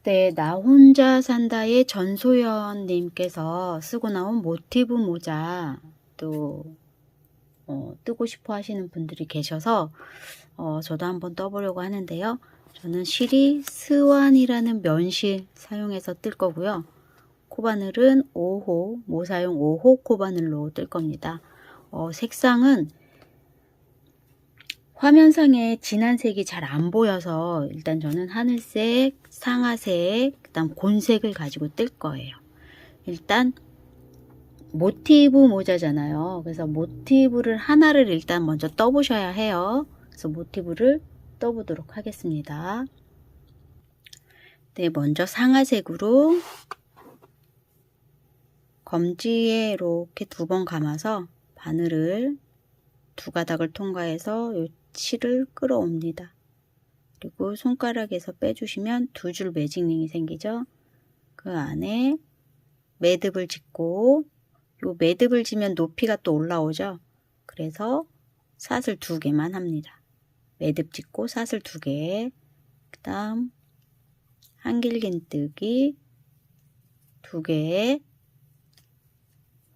네, 나 혼자 산다의 전소연 님께서 쓰고 나온 모티브 모자 또 뜨고 싶어 하시는 분들이 계셔서 저도 한번 떠보려고 하는데요. 저는 실이 스완이라는 면실 사용해서 뜰 거고요. 코바늘은 5호, 모사용 5호 코바늘로 뜰 겁니다. 색상은 화면상에 진한 색이 잘 안 보여서 일단 저는 하늘색, 상아색, 그 다음 곤색을 가지고 뜰 거예요. 일단 모티브 모자잖아요. 그래서 모티브를 하나를 일단 먼저 떠보셔야 해요. 그래서 모티브를 떠보도록 하겠습니다. 네, 먼저 상아색으로 검지에 이렇게 2번 감아서 바늘을 2가닥을 통과해서 이 실을 끌어옵니다. 그리고 손가락에서 빼주시면 2줄 매직링이 생기죠. 그 안에 매듭을 짓고 요 매듭을 지면 높이가 또 올라오죠. 그래서 사슬 2개만 합니다. 매듭 짓고 사슬 2개, 그 다음 한길긴뜨기 2개,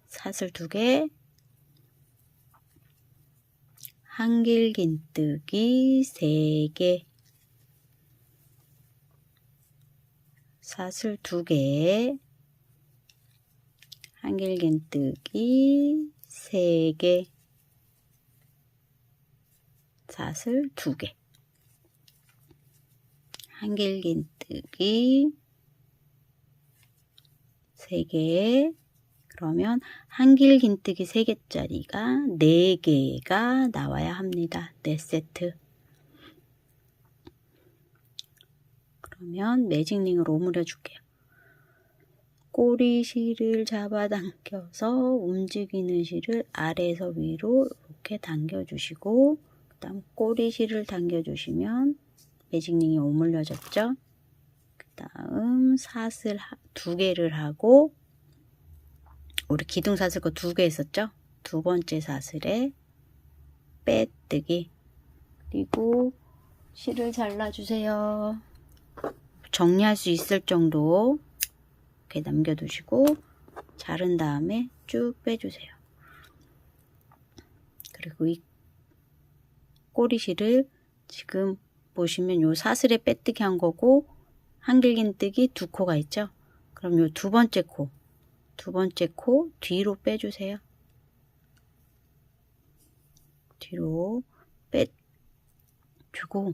사슬 2개, 한길긴뜨기 3개, 사슬 2개, 한길긴뜨기 3개, 사슬 2개, 한길긴뜨기 3개, 그러면 한길긴뜨기 3개짜리가 4개가 나와야 합니다. 4세트. 그러면 매직링을 오므려 줄게요. 꼬리실을 잡아당겨서 움직이는 실을 아래에서 위로 이렇게 당겨주시고, 그 다음 꼬리실을 당겨주시면 매직링이 오물려졌죠. 그 다음 사슬 2개를 하고, 우리 기둥사슬 거 2개 했었죠. 2번째 사슬에 빼뜨기, 그리고 실을 잘라주세요. 정리할 수 있을 정도 이렇게 남겨두시고 자른 다음에 쭉 빼주세요. 그리고 이 꼬리실을 지금 보시면 요 사슬에 빼뜨기 한 거고 한길긴뜨기 2코가 있죠. 그럼 요 2번째 코 뒤로 빼주세요. 뒤로 빼주고,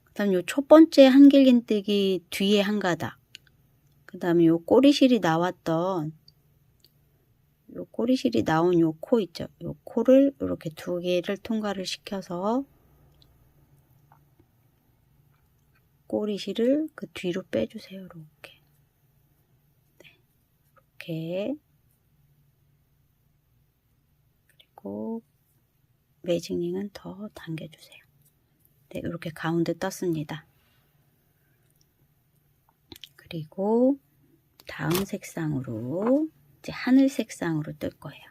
그 다음 요 첫 번째 한길긴뜨기 뒤에 한 가닥, 그 다음에 요 꼬리실이 나왔던 요 꼬리실이 나온 요 코 있죠. 요 코를 이렇게 2개를 통과를 시켜서 꼬리실을 그 뒤로 빼주세요. 이렇게. 네, 이렇게. 그리고 매직링은 더 당겨주세요. 네, 이렇게 가운데 떴습니다. 그리고 다음 색상으로 이제 하늘 색상으로 뜰 거예요.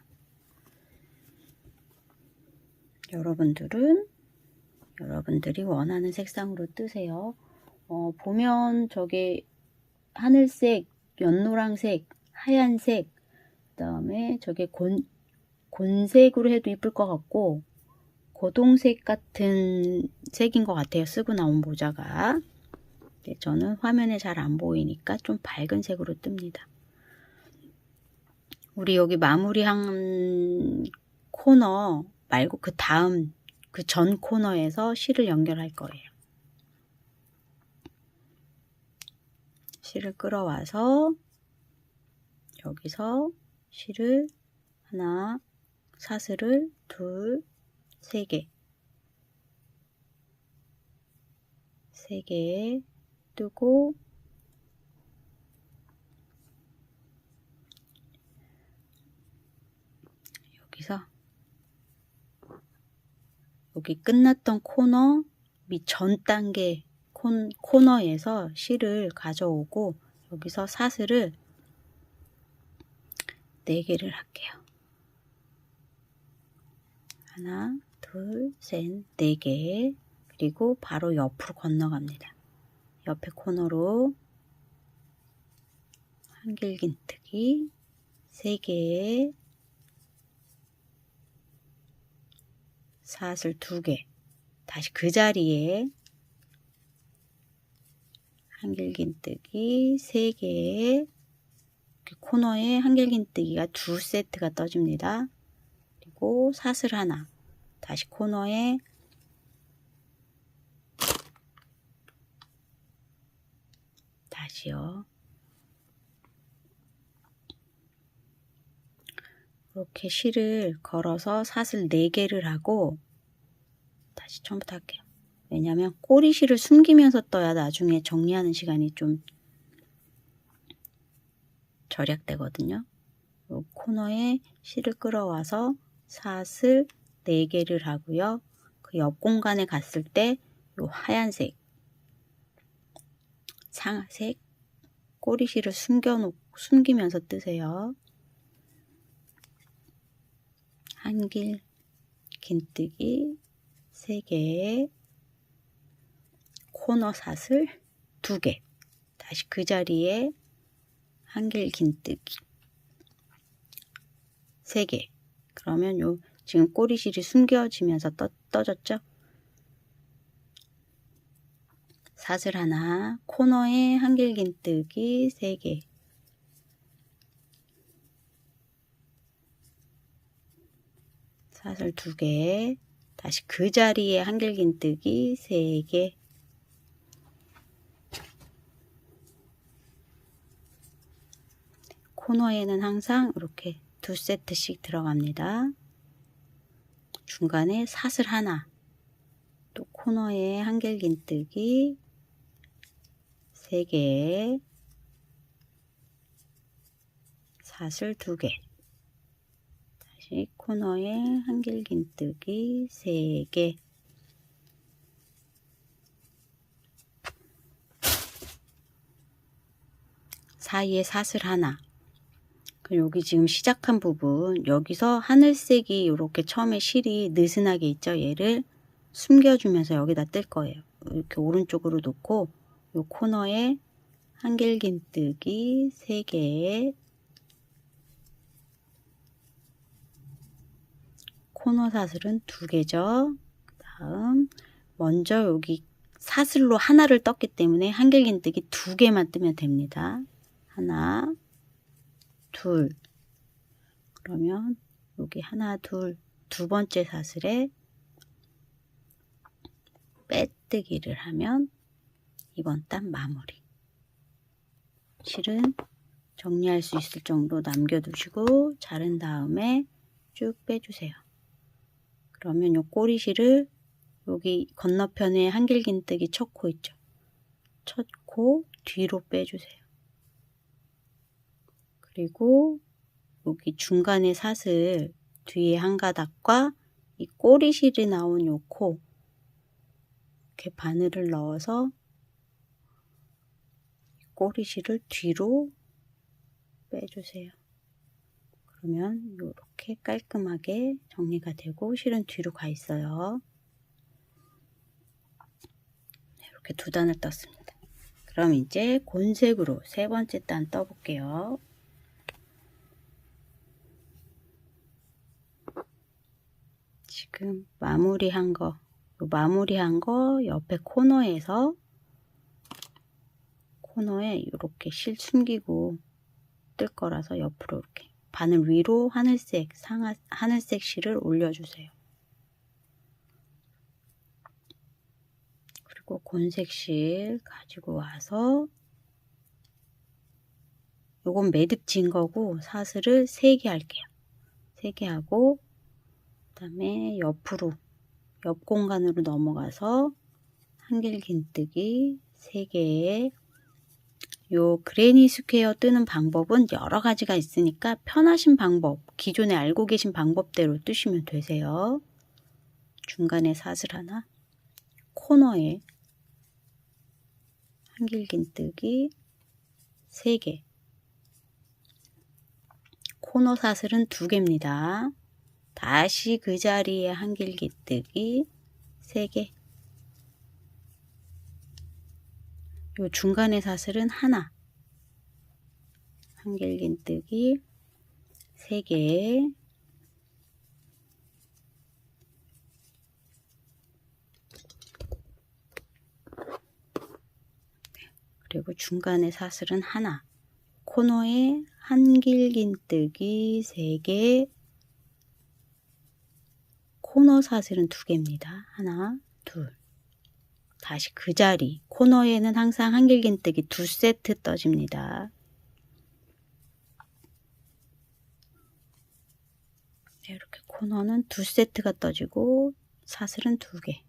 여러분들이 원하는 색상으로 뜨세요. 보면 저게 하늘색, 연노랑색, 하얀색, 그 다음에 저게 곤색으로 해도 이쁠 것 같고 고동색 같은 색인 것 같아요. 쓰고 나온 모자가. 네, 저는 화면에 잘 안 보이니까 좀 밝은 색으로 뜹니다. 우리 여기 마무리한 코너 말고 그 다음 그 전 코너에서 실을 연결할 거예요. 실을 끌어와서 여기서 실을 하나, 사슬을 2, 3개, 3개 뜨고 여기서 여기 끝났던 코너 밑 전 단계 코너에서 실을 가져오고 여기서 사슬을 4개를 할게요. 하나, 둘, 셋, 4개. 그리고 바로 옆으로 건너갑니다. 옆에 코너로 한길긴뜨기 3개에 사슬 2개, 다시 그 자리에 한길긴뜨기 3개에 코너에 한길긴뜨기가 2세트가 떠집니다. 그리고 사슬 하나, 다시 코너에 다시요. 이렇게 실을 걸어서 사슬 4개를 하고, 다시 처음부터 할게요. 왜냐면 꼬리실을 숨기면서 떠야 나중에 정리하는 시간이 좀 절약되거든요. 요 코너에 실을 끌어와서 사슬 4개를 하고요. 그 옆 공간에 갔을 때 요 하얀색, 상색 꼬리실을 숨기면서 뜨세요. 한길 긴뜨기 3개에 코너 사슬 2개, 다시 그 자리에 한길 긴뜨기 3개. 그러면 요 지금 꼬리실이 숨겨지면서 떠졌죠? 사슬 하나, 코너에 한길 긴뜨기 3개, 사슬 2개, 다시 그 자리에 한길 긴뜨기 3개, 코너에는 항상 이렇게 2세트씩 들어갑니다. 중간에 사슬 하나, 또 코너에 한길 긴뜨기 3개, 사슬 2개, 다시 코너에 한길 긴뜨기 3개, 사이에 사슬 하나. 여기 지금 시작한 부분, 여기서 하늘색이 이렇게 처음에 실이 느슨하게 있죠. 얘를 숨겨주면서 여기다 뜰 거예요. 이렇게 오른쪽으로 놓고 이 코너에 한길긴뜨기 3개에 코너 사슬은 2개죠. 그 다음 먼저 여기 사슬로 하나를 떴기 때문에 한길긴뜨기 2개만 뜨면 됩니다. 하나, 둘, 그러면 여기 하나, 둘, 두 번째 사슬에 빼뜨기를 하면 이번 단 마무리. 실은 정리할 수 있을 정도 남겨두시고 자른 다음에 쭉 빼주세요. 그러면 요 꼬리실을 여기 건너편에 한길긴뜨기 첫 코 있죠. 첫 코 뒤로 빼주세요. 그리고 여기 중간에 사슬 뒤에 한 가닥과 이 꼬리실이 나온 요 코 이렇게 바늘을 넣어서 꼬리실을 뒤로 빼주세요. 그러면 이렇게 깔끔하게 정리가 되고 실은 뒤로 가 있어요. 이렇게 2단을 떴습니다. 그럼 이제 곤색으로 3번째 단 떠볼게요. 지금 마무리한 거 옆에 코너에서 코너에 이렇게 실 숨기고 뜰 거라서 옆으로 이렇게 바늘 위로 하늘색 실을 올려주세요. 그리고 곤색 실 가지고 와서 요건 매듭 진 거고 사슬을 3개 할게요. 3개 하고 그 다음에 옆으로 옆 공간으로 넘어가서 한길긴뜨기 3개에 요 그레니 스퀘어 뜨는 방법은 여러 가지가 있으니까 편하신 방법, 기존에 알고 계신 방법대로 뜨시면 되세요. 중간에 사슬 하나, 코너에 한길긴뜨기 3개, 코너 사슬은 2개입니다. 다시 그 자리에 한길긴뜨기 3개, 요 중간에 사슬은 하나, 한길긴뜨기 3개, 그리고 중간에 사슬은 하나, 코너에 한길긴뜨기 3개, 코너 사슬은 2개입니다. 하나, 둘. 다시 그 자리, 코너에는 항상 한길긴뜨기 2세트 떠집니다. 이렇게 코너는 2세트가 떠지고 사슬은 2개.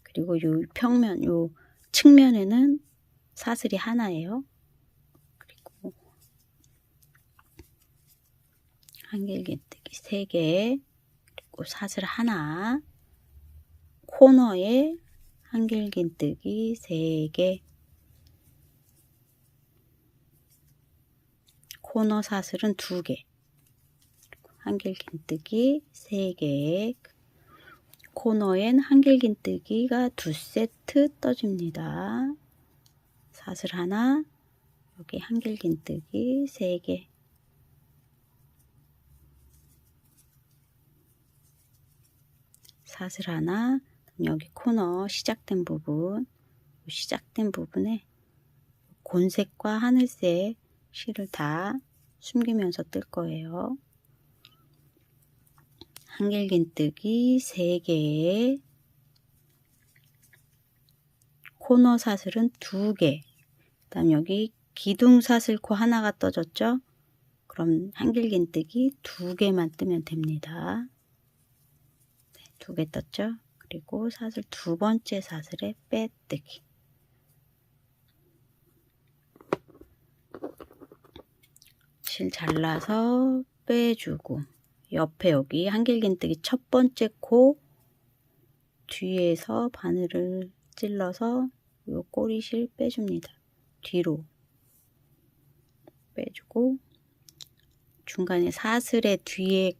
그리고 요 평면, 요 측면에는 사슬이 하나예요. 그리고 한길긴뜨기 3개, 그리고 사슬 하나, 코너에 한길긴뜨기 3개, 코너 사슬은 2개, 한길긴뜨기 3개, 코너엔 한길긴뜨기가 2세트 떠집니다. 사슬 하나, 여기 한길긴뜨기 3개, 사슬 하나, 여기 코너 시작된 부분에 곤색과 하늘색 실을 다 숨기면서 뜰 거예요. 한길긴뜨기 3개, 코너 사슬은 2개, 그 다음 여기 기둥 사슬코 하나가 떠졌죠? 그럼 한길긴뜨기 2개만 뜨면 됩니다. 2개 떴죠? 그리고 사슬 2번째 사슬에 빼뜨기. 실 잘라서 빼주고, 옆에 여기 한길긴뜨기 1번째 코 뒤에서 바늘을 찔러서 요 꼬리실 빼줍니다. 뒤로 빼주고, 중간에 사슬의 뒤에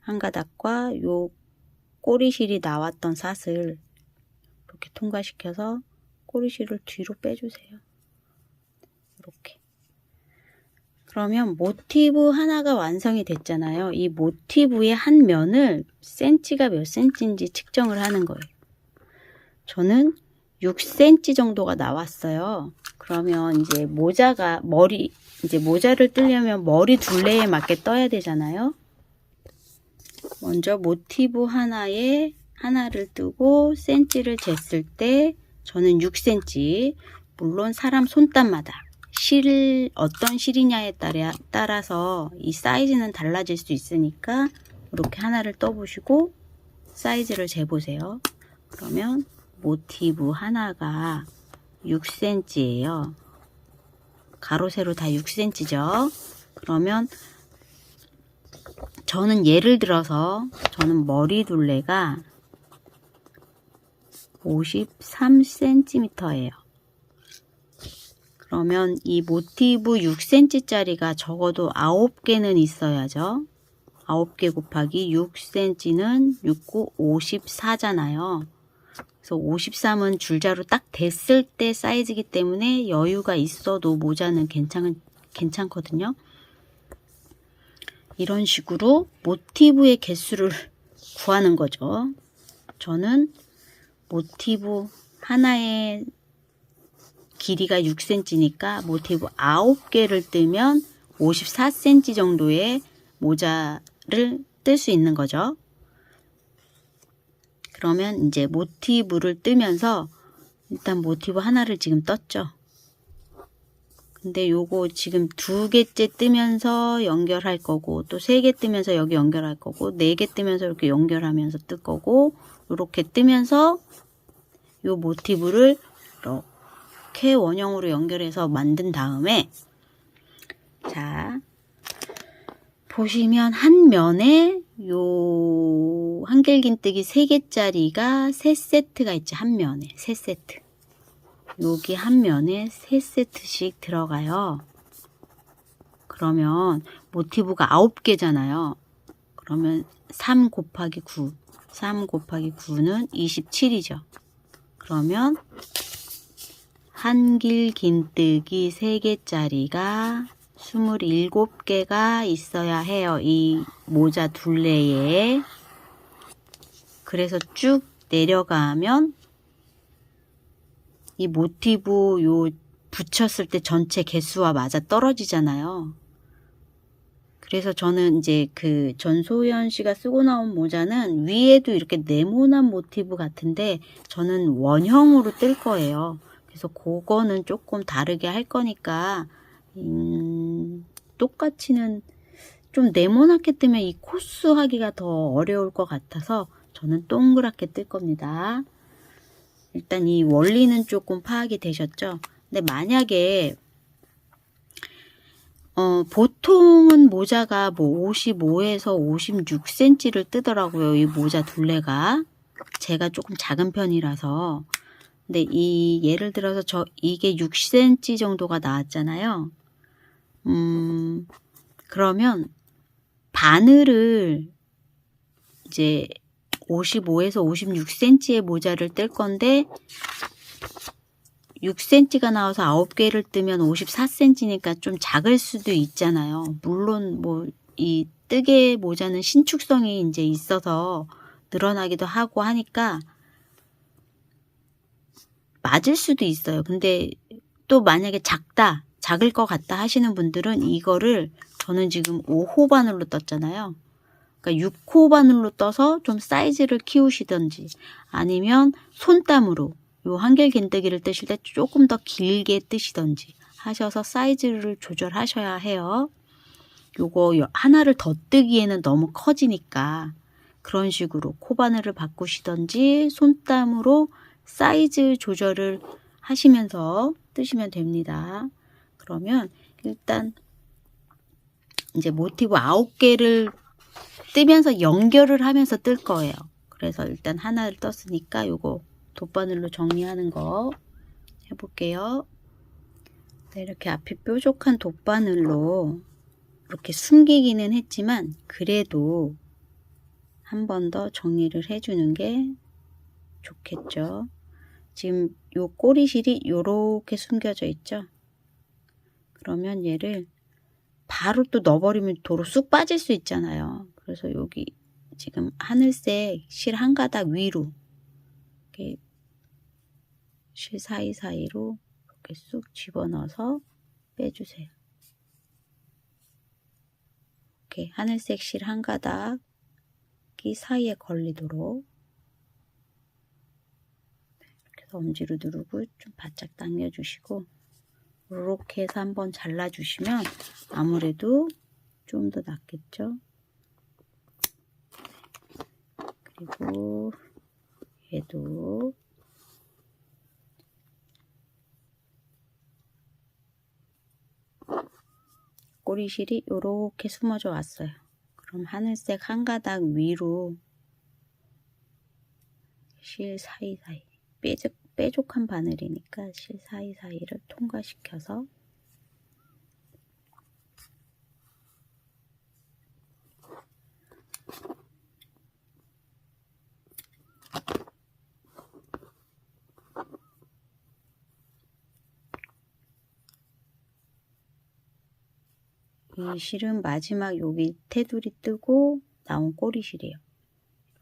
한 가닥과 요 꼬리실이 나왔던 사슬 이렇게 통과시켜서 꼬리실을 뒤로 빼주세요. 이렇게. 그러면 모티브 하나가 완성이 됐잖아요. 이 모티브의 한 면을 센치가 몇 센치인지 측정을 하는 거예요. 저는 6cm 정도가 나왔어요. 그러면 이제 모자를 뜨려면 머리 둘레에 맞게 떠야 되잖아요. 먼저 모티브 하나를 뜨고 센치를 쟀을 때 저는 6cm, 물론 사람 손땀마다 어떤 실이냐에 따라서 이 사이즈는 달라질 수 있으니까 이렇게 하나를 떠보시고 사이즈를 재보세요. 그러면 모티브 하나가 6cm예요. 가로 세로 다 6cm죠. 그러면 저는 예를 들어서 저는 머리 둘레가 53cm예요. 그러면 이 모티브 6cm짜리가 적어도 9개는 있어야죠. 9개 곱하기 6cm는 6, 9, 54잖아요. 그래서 53은 줄자로 딱 댔을 때 사이즈이기 때문에 여유가 있어도 모자는 괜찮거든요. 이런 식으로 모티브의 개수를 구하는 거죠. 저는 모티브 하나의 길이가 6cm니까 모티브 9개를 뜨면 54cm 정도의 모자를 뜰 수 있는 거죠. 그러면 이제 모티브를 뜨면서 일단 모티브 하나를 지금 떴죠. 근데 요거 지금 2개째 뜨면서 연결할 거고, 또 3개 뜨면서 여기 연결할 거고, 4개 뜨면서 이렇게 연결하면서 뜰 거고, 이렇게 뜨면서 요 모티브를 이렇게 원형으로 연결해서 만든 다음에, 자, 보시면 한 면에 요 한길긴뜨기 3개짜리가 3세트가 있죠. 한 면에 3세트. 여기 한 면에 3세트씩 들어가요. 그러면 모티브가 9개잖아요. 그러면 3 곱하기 9. 3 곱하기 9는 27이죠. 그러면 한길 긴뜨기 3개짜리가 27개가 있어야 해요. 이 모자 둘레에. 그래서 쭉 내려가면 이 모티브 요 붙였을 때 전체 개수와 맞아 떨어지잖아요. 그래서 저는 이제 그 전소연 씨가 쓰고 나온 모자는 위에도 이렇게 네모난 모티브 같은데 저는 원형으로 뜰 거예요. 그래서 그거는 조금 다르게 할 거니까 똑같이는 좀 네모나게 뜨면 이 코스 하기가 더 어려울 것 같아서 저는 동그랗게 뜰 겁니다. 일단 이 원리는 조금 파악이 되셨죠? 근데 만약에 보통은 모자가 뭐 55에서 56cm를 뜨더라고요. 이 모자 둘레가. 제가 조금 작은 편이라서. 근데 이 예를 들어서 이게 6cm 정도가 나왔잖아요. 그러면 바늘을 이제 55에서 56cm의 모자를 뜰 건데 6cm가 나와서 9개를 뜨면 54cm니까 좀 작을 수도 있잖아요. 물론 뭐 이 뜨개 모자는 신축성이 이제 있어서 늘어나기도 하고 하니까 맞을 수도 있어요. 근데 또 만약에 작을 것 같다 하시는 분들은 이거를 저는 지금 5호 바늘로 떴잖아요. 그러니까 6호 바늘로 떠서 좀 사이즈를 키우시던지 아니면 손땀으로 요 한길 긴뜨기를 뜨실 때 조금 더 길게 뜨시던지 하셔서 사이즈를 조절하셔야 해요. 요거 하나를 더 뜨기에는 너무 커지니까 그런 식으로 코바늘을 바꾸시던지 손땀으로 사이즈 조절을 하시면서 뜨시면 됩니다. 그러면 일단 이제 모티브 9개를 뜨면서 연결을 하면서 뜰 거예요. 그래서 일단 하나를 떴으니까 요거 돗바늘로 정리하는 거 해볼게요. 네, 이렇게 앞이 뾰족한 돗바늘로 이렇게 숨기기는 했지만 그래도 한 번 더 정리를 해주는 게 좋겠죠. 지금 요 꼬리실이 요렇게 숨겨져 있죠. 그러면 얘를 바로 또 넣어버리면 도로 쑥 빠질 수 있잖아요. 그래서 여기 지금 하늘색 실 한 가닥 위로 이렇게 실 사이사이로 이렇게 쑥 집어넣어서 빼주세요. 이렇게 하늘색 실 한 가닥이 사이에 걸리도록 이렇게 해서 엄지로 누르고 좀 바짝 당겨주시고 이렇게 해서 한번 잘라주시면 아무래도 좀 더 낫겠죠. 그리고 얘도 꼬리실이 이렇게 숨어져 왔어요. 그럼 하늘색 한 가닥 위로 실 사이사이 뾰족한 바늘이니까 실 사이사이를 통과시켜서 이 실은 마지막 여기 테두리 뜨고 나온 꼬리실이에요.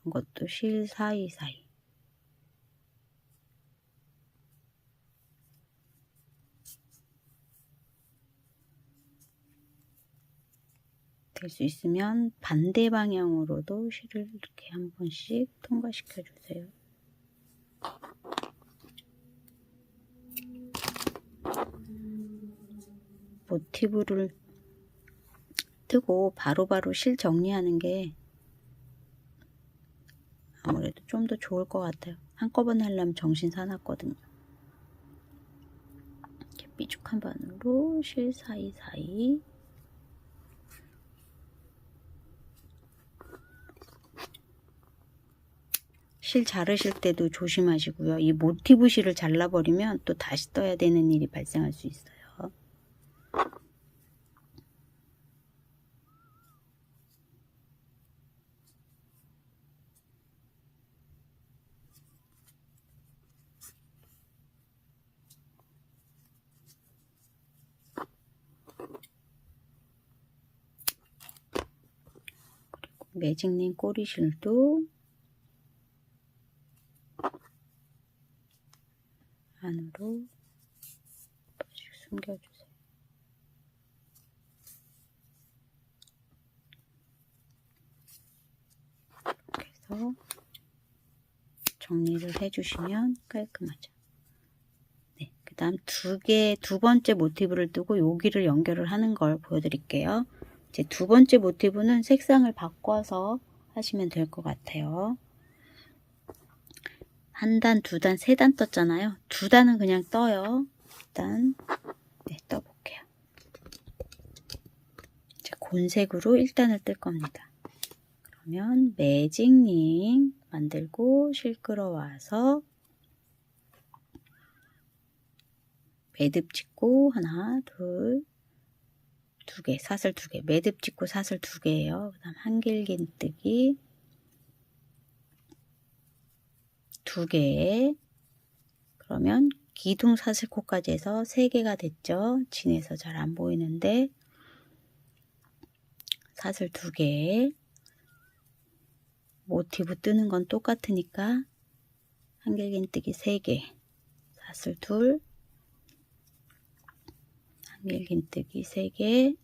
이런 것도 실 사이사이 될 수 있으면 반대 방향으로도 실을 이렇게 한 번씩 통과시켜 주세요. 모티브를 뜨고 바로바로 실 정리하는 게 아무래도 좀 더 좋을 것 같아요. 한꺼번에 하려면 정신 사납거든요. 이렇게 삐죽한 바늘로 실 사이사이 실 자르실 때도 조심하시고요. 이 모티브 실을 잘라버리면 또 다시 떠야 되는 일이 발생할 수 있어요. 매직링 꼬리실도 안으로 숨겨주세요. 이렇게 해서 정리를 해주시면 깔끔하죠. 네, 그 다음 두 번째 모티브를 뜨고 여기를 연결을 하는 걸 보여드릴게요. 이제 두 번째 모티브는 색상을 바꿔서 하시면 될 것 같아요. 한 단, 두 단, 세 단 떴잖아요. 두 단은 그냥 떠요. 일단 네, 떠볼게요. 이제 곤색으로 1단을 뜰 겁니다. 그러면 매직링 만들고 실 끌어와서 매듭 짓고 하나, 둘, 두 개, 사슬 두 개, 매듭 짓고 사슬 두 개예요. 그 다음 한길긴뜨기 두 개, 그러면 기둥 사슬코까지 해서 3개가 됐죠. 진해서 잘 안 보이는데 사슬 두 개, 모티브 뜨는 건 똑같으니까 한길긴뜨기 3개, 사슬 둘, 한길긴뜨기 3개,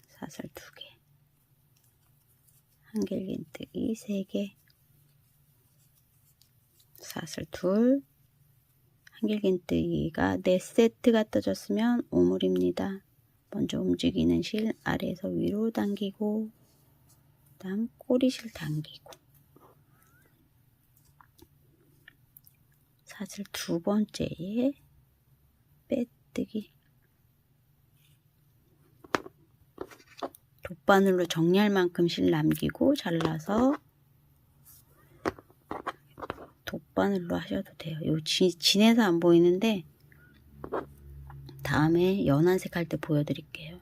사슬 두 개, 한길긴뜨기 3개, 사슬 둘, 한길긴뜨기가 4세트가 떠졌으면 오물입니다. 먼저 움직이는 실 아래에서 위로 당기고 그 다음 꼬리실 당기고 사슬 두 번째에 빼뜨기 돗바늘로 정리할 만큼 실 남기고 잘라서 돗바늘로 하셔도 돼요. 요 진해서 안 보이는데 다음에 연한색 할 때 보여드릴게요.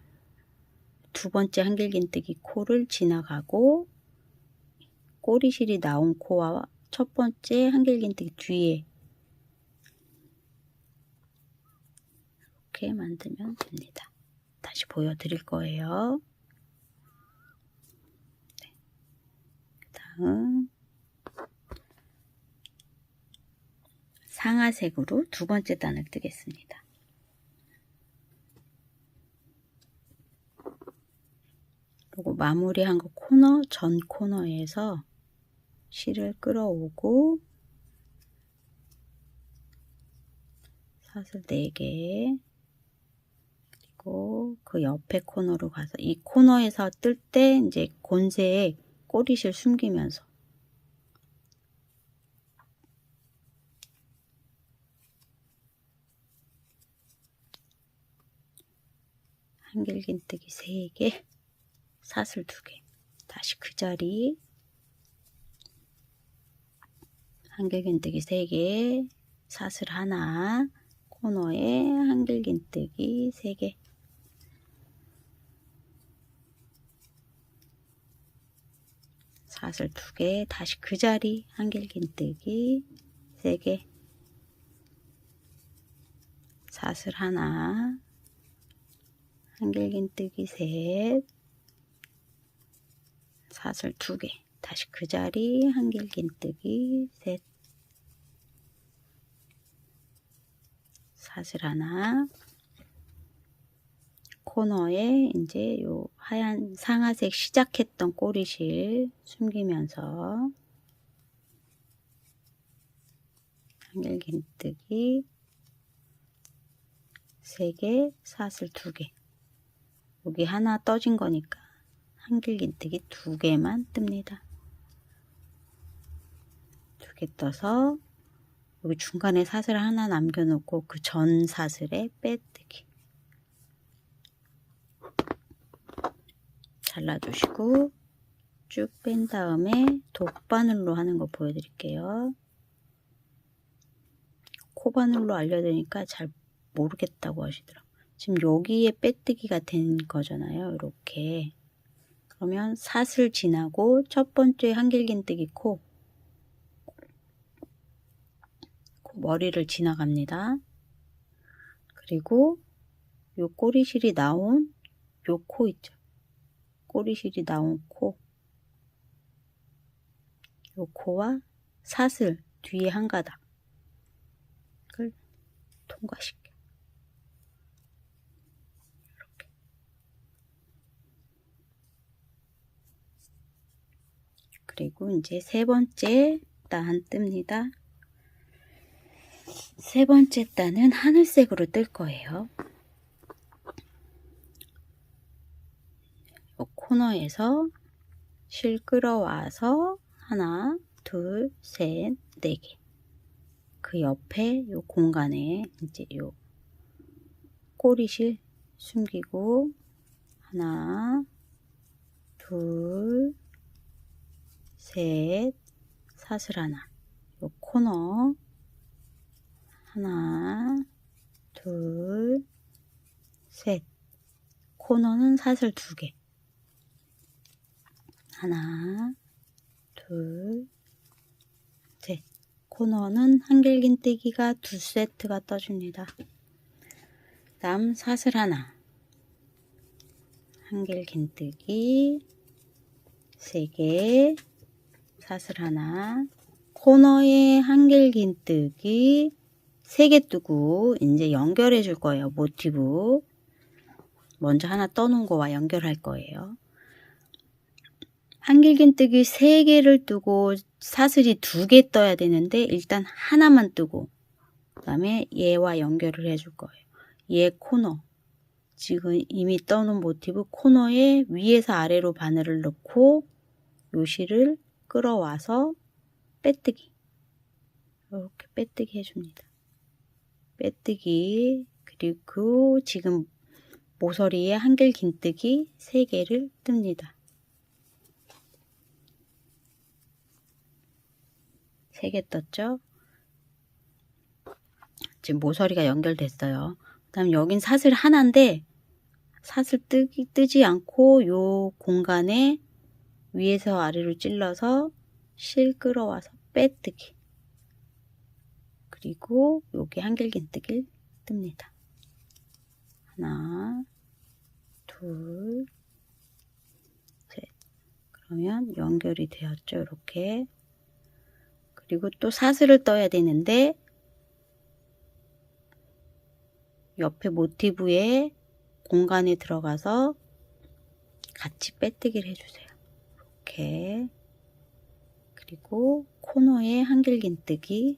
두 번째 한길긴뜨기 코를 지나가고 꼬리실이 나온 코와 첫 번째 한길긴뜨기 뒤에 이렇게 만들면 됩니다. 다시 보여드릴 거예요. 네. 다음 상아색으로 두 번째 단을 뜨겠습니다. 그리고 마무리한 거 코너, 전 코너에서 실을 끌어오고 사슬 4개, 그리고 그 옆에 코너로 가서 이 코너에서 뜰 때 이제 곤새에 꼬리실 숨기면서 한길긴뜨기 3개, 사슬 2개, 다시 그 자리 한길긴뜨기 3개, 사슬 하나, 코너에 한길긴뜨기 3개, 사슬 2개, 다시 그 자리 한길긴뜨기 3개, 사슬 하나, 한길긴뜨기 셋, 사슬 2개, 다시 그 자리 한길긴뜨기 셋, 사슬 하나, 코너에 이제 요 하얀 상아색 시작했던 꼬리실 숨기면서 한길긴뜨기 3개, 사슬 2개. 여기 하나 떠진 거니까 한길긴뜨기 2개만 뜹니다. 2개 떠서 여기 중간에 사슬 하나 남겨놓고 그 전 사슬에 빼뜨기. 잘라주시고 쭉 뺀 다음에 돗바늘로 하는 거 보여드릴게요. 코바늘로 알려드리니까 잘 모르겠다고 하시더라고요. 지금 여기에 빼뜨기가 된 거잖아요. 이렇게. 그러면 사슬 지나고 첫 번째 한길긴뜨기 코 머리를 지나갑니다. 그리고 요 꼬리실이 나온 요 코 있죠. 꼬리실이 나온 코. 요 코와 사슬 뒤에 한 가닥을 통과시켜. 이렇게. 그리고 이제 세 번째 단 뜹니다. 세 번째 단은 하늘색으로 뜰 거예요. 요 코너에서 실 끌어와서 하나, 둘, 셋, 네 개. 그 옆에 요 공간에 이제 요 꼬리실 숨기고 하나, 둘, 셋, 사슬 하나. 요 코너 하나, 둘, 셋. 코너는 사슬 2개. 하나, 둘, 셋. 코너는 한길긴뜨기가 2세트가 떠줍니다. 다음 사슬 하나, 한길긴뜨기 3개, 사슬 하나, 코너에 한길긴뜨기 3개 뜨고 이제 연결해 줄 거예요. 모티브 먼저 하나 떠놓은 거와 연결할 거예요. 한길긴뜨기 3개를 뜨고 사슬이 2개 떠야 되는데 일단 하나만 뜨고 그 다음에 얘와 연결을 해줄 거예요. 얘 코너 지금 이미 떠놓은 모티브 코너에 위에서 아래로 바늘을 넣고 요 실을 끌어와서 빼뜨기 이렇게 빼뜨기 해줍니다. 빼뜨기 그리고 지금 모서리에 한길긴뜨기 3개를 뜹니다. 3개 떴죠? 지금 모서리가 연결됐어요. 그 다음 여긴 사슬 하나인데 사슬 뜨지 않고 요 공간에 위에서 아래로 찔러서 실 끌어와서 빼뜨기 그리고 여기 한길긴뜨기를 뜹니다. 하나, 둘, 셋. 그러면 연결이 되었죠. 이렇게. 그리고 또 사슬을 떠야 되는데 옆에 모티브에 공간에 들어가서 같이 빼뜨기를 해주세요. 이렇게. 그리고 코너에 한길긴뜨기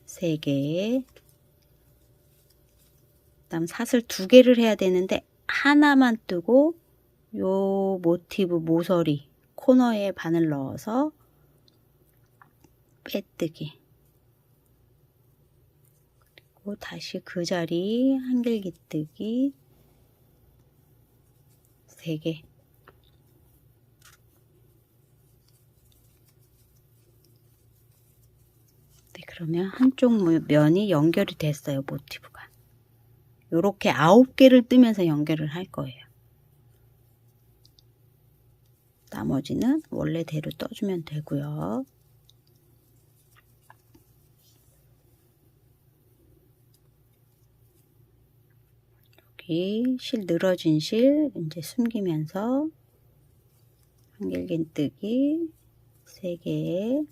3개. 그다음 사슬 2개를 해야 되는데 하나만 뜨고 요 모티브 모서리 코너에 바늘 넣어서 빼뜨기 그리고 다시 그 자리 한길긴뜨기 3개 네, 그러면 한쪽 면이 연결이 됐어요. 모티브가 요렇게 9개를 뜨면서 연결을 할 거예요. 나머지는 원래대로 떠주면 되고요. 여기 실 늘어진 실 이제 숨기면서 한길긴뜨기 3개,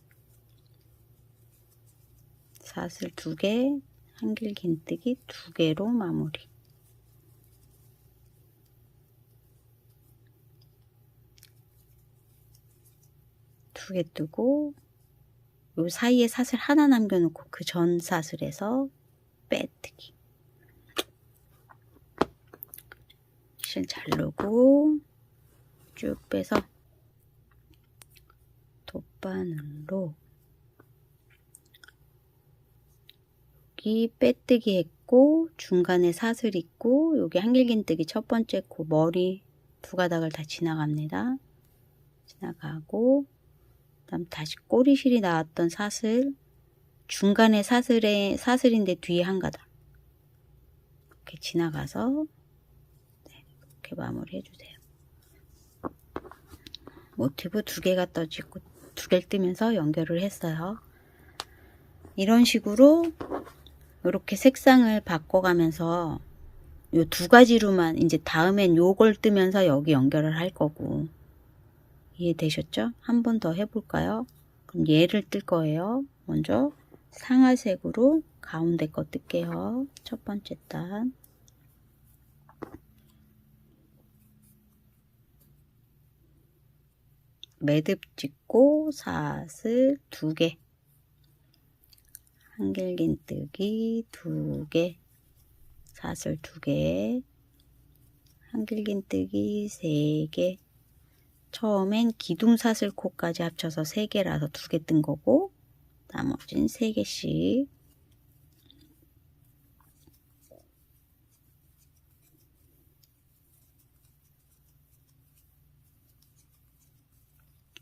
사슬 2개, 한길긴뜨기 2개로 마무리. 두 개 뜨고 요 사이에 사슬 하나 남겨놓고 그 전 사슬에서 빼뜨기. 실 자르고 쭉 빼서 돗바늘로 여기 빼뜨기 했고 중간에 사슬 있고 여기 한길긴뜨기 첫 번째 코 머리 2가닥을 다 지나갑니다. 지나가고 그다음 다시 꼬리실이 나왔던 사슬 중간에 사슬인데 뒤에 한 가닥 이렇게 지나가서 네, 이렇게 마무리 해주세요. 모티브 2개가 떠지고 2개를 뜨면서 연결을 했어요. 이런 식으로 이렇게 색상을 바꿔가면서 요 두 가지로만 이제 다음엔 요걸 뜨면서 여기 연결을 할 거고, 이해되셨죠? 한 번 더 해볼까요? 그럼 얘를 뜰 거예요. 먼저 상아색으로 가운데 거 뜰게요. 첫 번째 단. 매듭 찍고 사슬 2개, 한길긴뜨기 2개, 사슬 2개, 한길긴뜨기 3개. 처음엔 기둥사슬 코까지 합쳐서 3개라서 2개 뜬 거고, 나머지는 3개씩.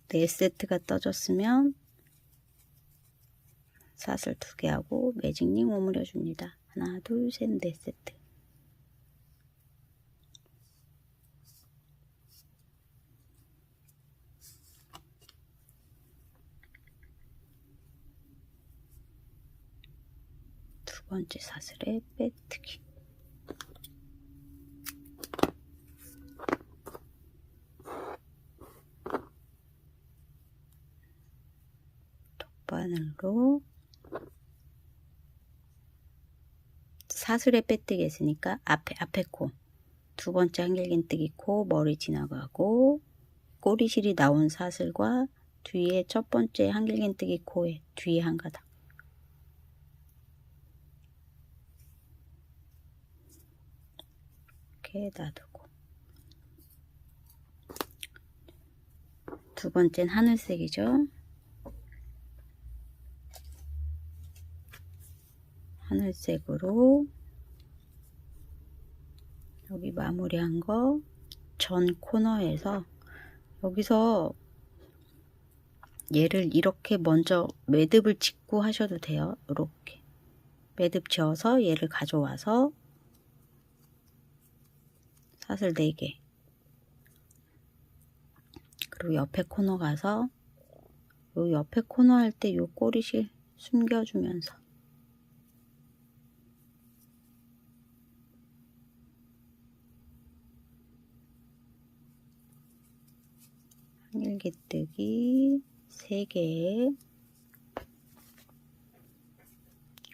네 세트가 떠졌으면 사슬 2개 하고 매직링 오므려 줍니다. 하나, 둘, 셋, 넷 세트. 두 번째 사슬에 빼뜨기. 돗바늘로 사슬에 빼뜨기 했으니까 앞에 코, 두 번째 한길긴뜨기 코 머리 지나가고, 꼬리실이 나온 사슬과 뒤에 첫 번째 한길긴뜨기 코에 뒤에 한 가닥. 이렇게 놔두고, 두 번째는 하늘색이죠. 하늘색으로 여기 마무리한 거 전 코너에서, 여기서 얘를 이렇게 먼저 매듭을 짓고 하셔도 돼요. 이렇게 매듭 지어서 얘를 가져와서 사슬 4개, 그리고 옆에 코너 가서 요 옆에 코너 할 때 요 꼬리실 숨겨주면서 한길기뜨기 3개,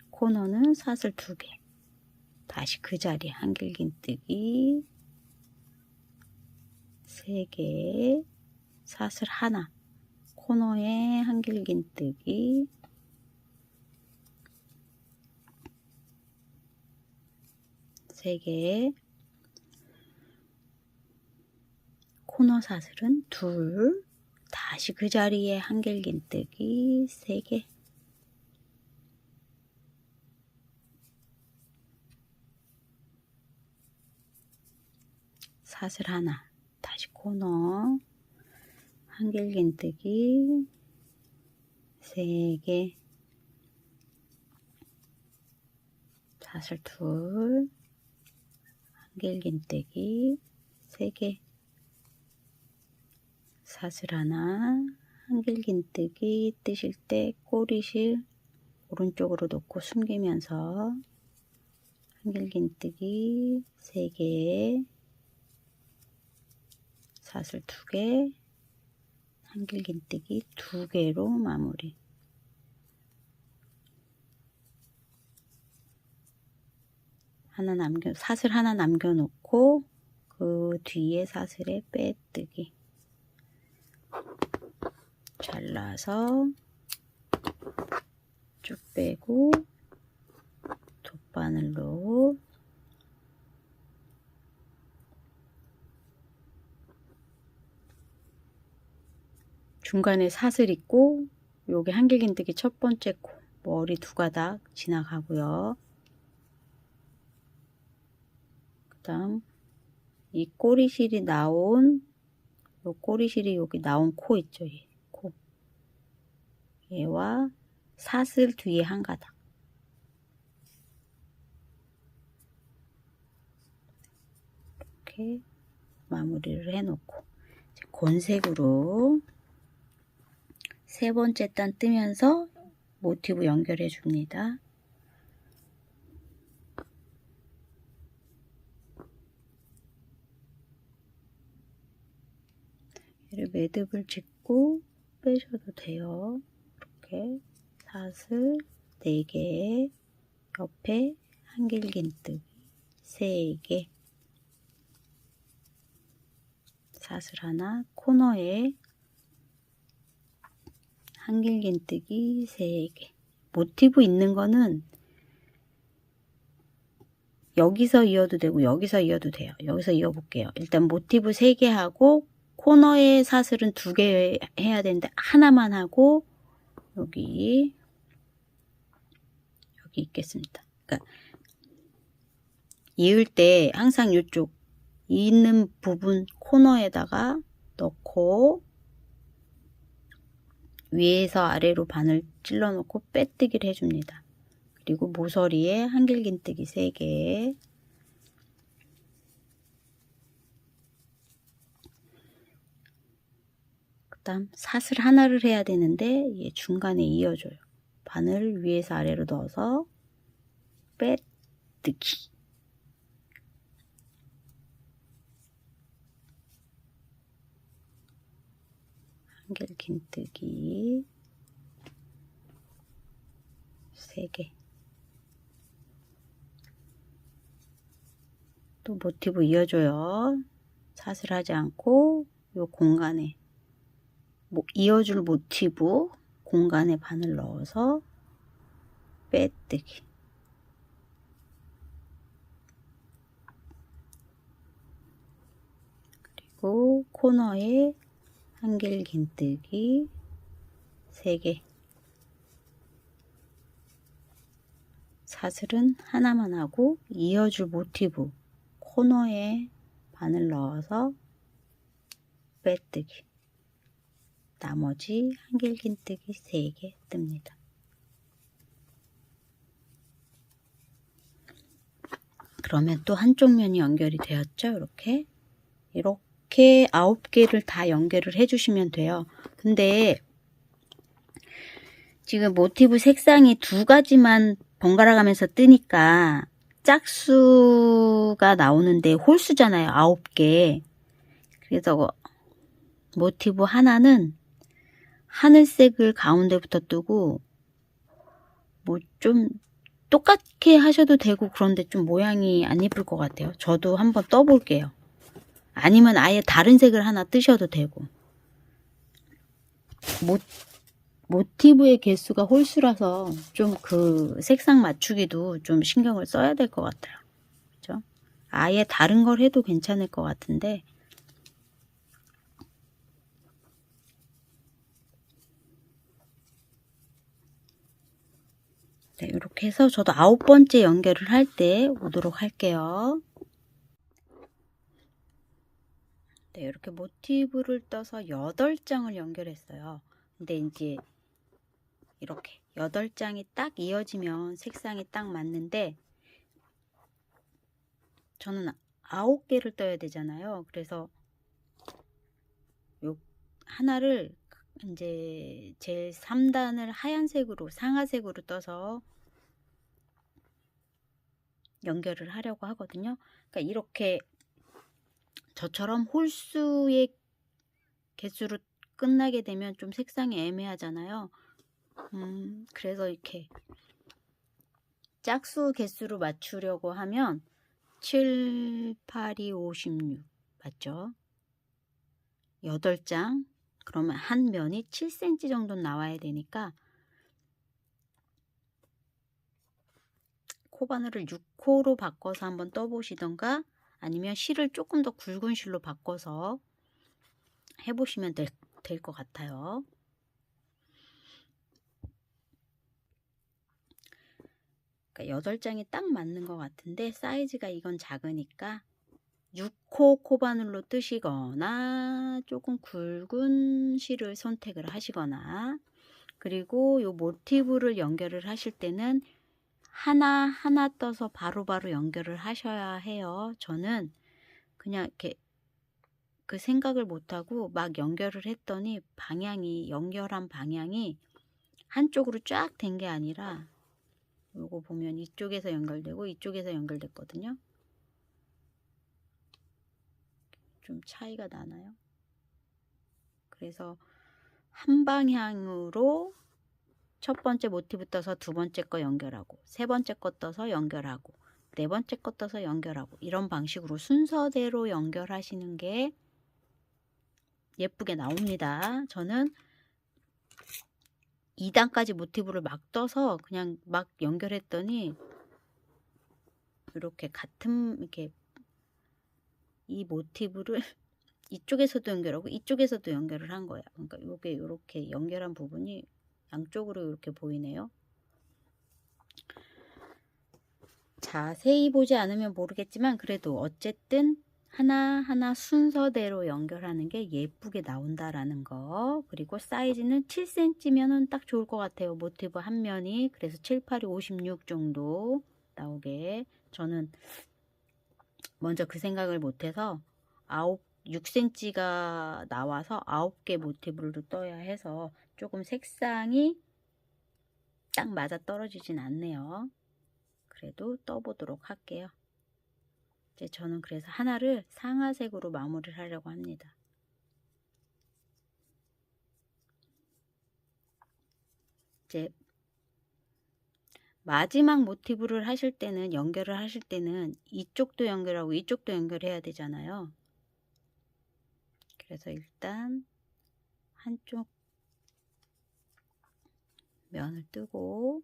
코너는 사슬 2개, 다시 그 자리에 한길긴뜨기 3개, 사슬 하나, 코너에 한길긴뜨기 3개, 코너 사슬은 2, 다시 그 자리에 한길긴뜨기 3개, 사슬 하나, 다시 코너 한길긴뜨기 3개, 사슬 2, 한길긴뜨기 3개, 사슬 하나, 한길긴뜨기 뜨실 때 꼬리실 오른쪽으로 놓고 숨기면서 한길긴뜨기 3개, 사슬 2개, 한길긴뜨기 2개로 마무리. 사슬 하나 남겨놓고 그 뒤에 사슬에 빼뜨기. 잘라서 쭉 빼고 돗바늘로 중간에 사슬 있고, 요게 한길긴뜨기 첫 번째 코 머리 2가닥 지나가고요. 그 다음 이 꼬리실이 나온, 요 꼬리실이 여기 나온 코 있죠. 얘 코, 얘와 사슬 뒤에 한 가닥, 이렇게 마무리를 해놓고, 이제 곤색으로 세 번째 단 뜨면서 모티브 연결해 줍니다. 얘를 매듭을 짓고 빼셔도 돼요. 이렇게 사슬 4개, 옆에 한길긴뜨기 3개, 사슬 하나, 코너에 한길긴뜨기 3개. 모티브 있는 거는 여기서 이어도 되고 여기서 이어도 돼요. 여기서 이어볼게요. 일단 모티브 3개 하고 코너에 사슬은 2개 해야 되는데 하나만 하고 여기 있겠습니다. 그러니까 이을 때 항상 이쪽 있는 부분 코너에다가 넣고 위에서 아래로 바늘 찔러 놓고 빼뜨기를 해줍니다. 그리고 모서리에 한길긴뜨기 3개, 그 다음 사슬 하나를 해야 되는데 얘 중간에 이어줘요. 바늘 위에서 아래로 넣어서 빼뜨기, 한길긴뜨기 3개. 또 모티브 이어줘요. 사슬하지 않고 요 공간에 이어줄 모티브 공간에 바늘 넣어서 빼뜨기. 그리고 코너에 한길긴뜨기 3개. 사슬은 하나만 하고 이어줄 모티브 코너에 바늘 넣어서 빼뜨기. 나머지 한길긴뜨기 3개 뜹니다. 그러면 또 한쪽 면이 연결이 되었죠. 이렇게 9개를 다 연결을 해주시면 돼요. 근데 지금 모티브 색상이 2가지만 번갈아 가면서 뜨니까 짝수가 나오는데 홀수잖아요. 9개. 그래서 모티브 하나는 하늘색을 가운데부터 뜨고 뭐 좀 똑같게 하셔도 되고 그런데 좀 모양이 안 예쁠 것 같아요. 저도 한번 떠볼게요. 아니면 아예 다른 색을 하나 뜨셔도 되고. 모티브의 개수가 홀수라서 좀 그 색상 맞추기도 좀 신경을 써야 될 것 같아요. 그죠? 아예 다른 걸 해도 괜찮을 것 같은데 네, 이렇게 해서 저도 9번째 연결을 할 때 오도록 할게요. 네, 이렇게 모티브를 떠서 8장을 연결했어요. 근데 이제 이렇게 8장이 딱 이어지면 색상이 딱 맞는데 저는 9개를 떠야 되잖아요. 그래서 요 하나를 이제 제 3단을 하얀색으로 상아색으로 떠서 연결을 하려고 하거든요. 그러니까 이렇게 저처럼 홀수의 개수로 끝나게 되면 좀 색상이 애매하잖아요. 그래서 이렇게 짝수 개수로 맞추려고 하면 7, 8, 2, 56 맞죠? 8장 그러면 한 면이 7cm 정도 나와야 되니까 코바늘을 6호로 바꿔서 한번 떠보시던가 아니면 실을 조금 더 굵은 실로 바꿔서 해보시면 될 것 같아요. 그러니까 8장이 딱 맞는 것 같은데 사이즈가 이건 작으니까 6호 코바늘로 뜨시거나 조금 굵은 실을 선택을 하시거나 그리고 요 모티브를 연결을 하실 때는 하나하나 떠서 바로바로 연결을 하셔야 해요. 저는 그냥 이렇게 그 생각을 못하고 막 연결을 했더니 연결한 방향이 한쪽으로 쫙 된 게 아니라 요거 보면 이쪽에서 연결되고 이쪽에서 연결됐거든요. 좀 차이가 나나요? 그래서 한 방향으로 첫 번째 모티브 떠서 두 번째 거 연결하고, 세 번째 거 떠서 연결하고, 네 번째 거 떠서 연결하고, 이런 방식으로 순서대로 연결하시는 게 예쁘게 나옵니다. 저는 2단까지 모티브를 막 떠서 그냥 막 연결했더니 이렇게 이렇게 이 모티브를 이쪽에서도 연결하고 이쪽에서도 연결을 한 거예요. 그러니까 이게 이렇게 연결한 부분이 양쪽으로 이렇게 보이네요. 자세히 보지 않으면 모르겠지만 그래도 어쨌든 하나하나 순서대로 연결하는 게 예쁘게 나온다라는 거. 그리고 사이즈는 7cm면은 딱 좋을 것 같아요. 모티브 한 면이. 그래서 7, 8이 56 정도 나오게. 저는 먼저 그 생각을 못해서 6cm가 나와서 9개 모티브를 떠야 해서 조금 색상이 딱 맞아 떨어지진 않네요. 그래도 떠보도록 할게요. 이제 저는 그래서 하나를 상아색으로 마무리를 하려고 합니다. 이제 마지막 모티브를 하실 때는, 연결을 하실 때는 이쪽도 연결하고 이쪽도 연결해야 되잖아요. 그래서 일단 한쪽 면을 뜨고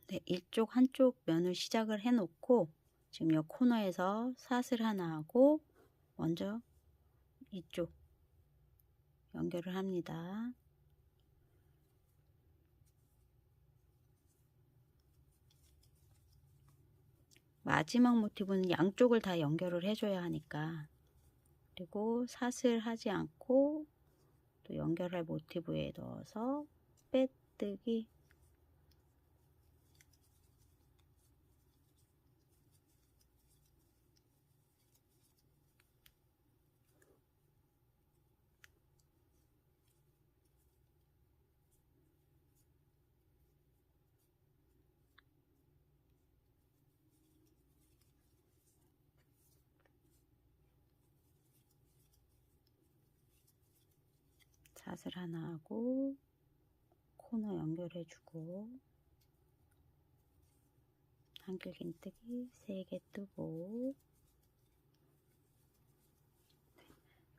네, 이쪽 한쪽 면을 시작을 해 놓고 지금 이 코너에서 사슬 하나 하고 먼저 이쪽 연결을 합니다. 마지막 모티브는 양쪽을 다 연결을 해줘야 하니까, 그리고 사슬 하지 않고 또 연결할 모티브에 넣어서 빼뜨기. 사슬 하나 하고 코너 연결해주고 한길긴뜨기 3개 뜨고,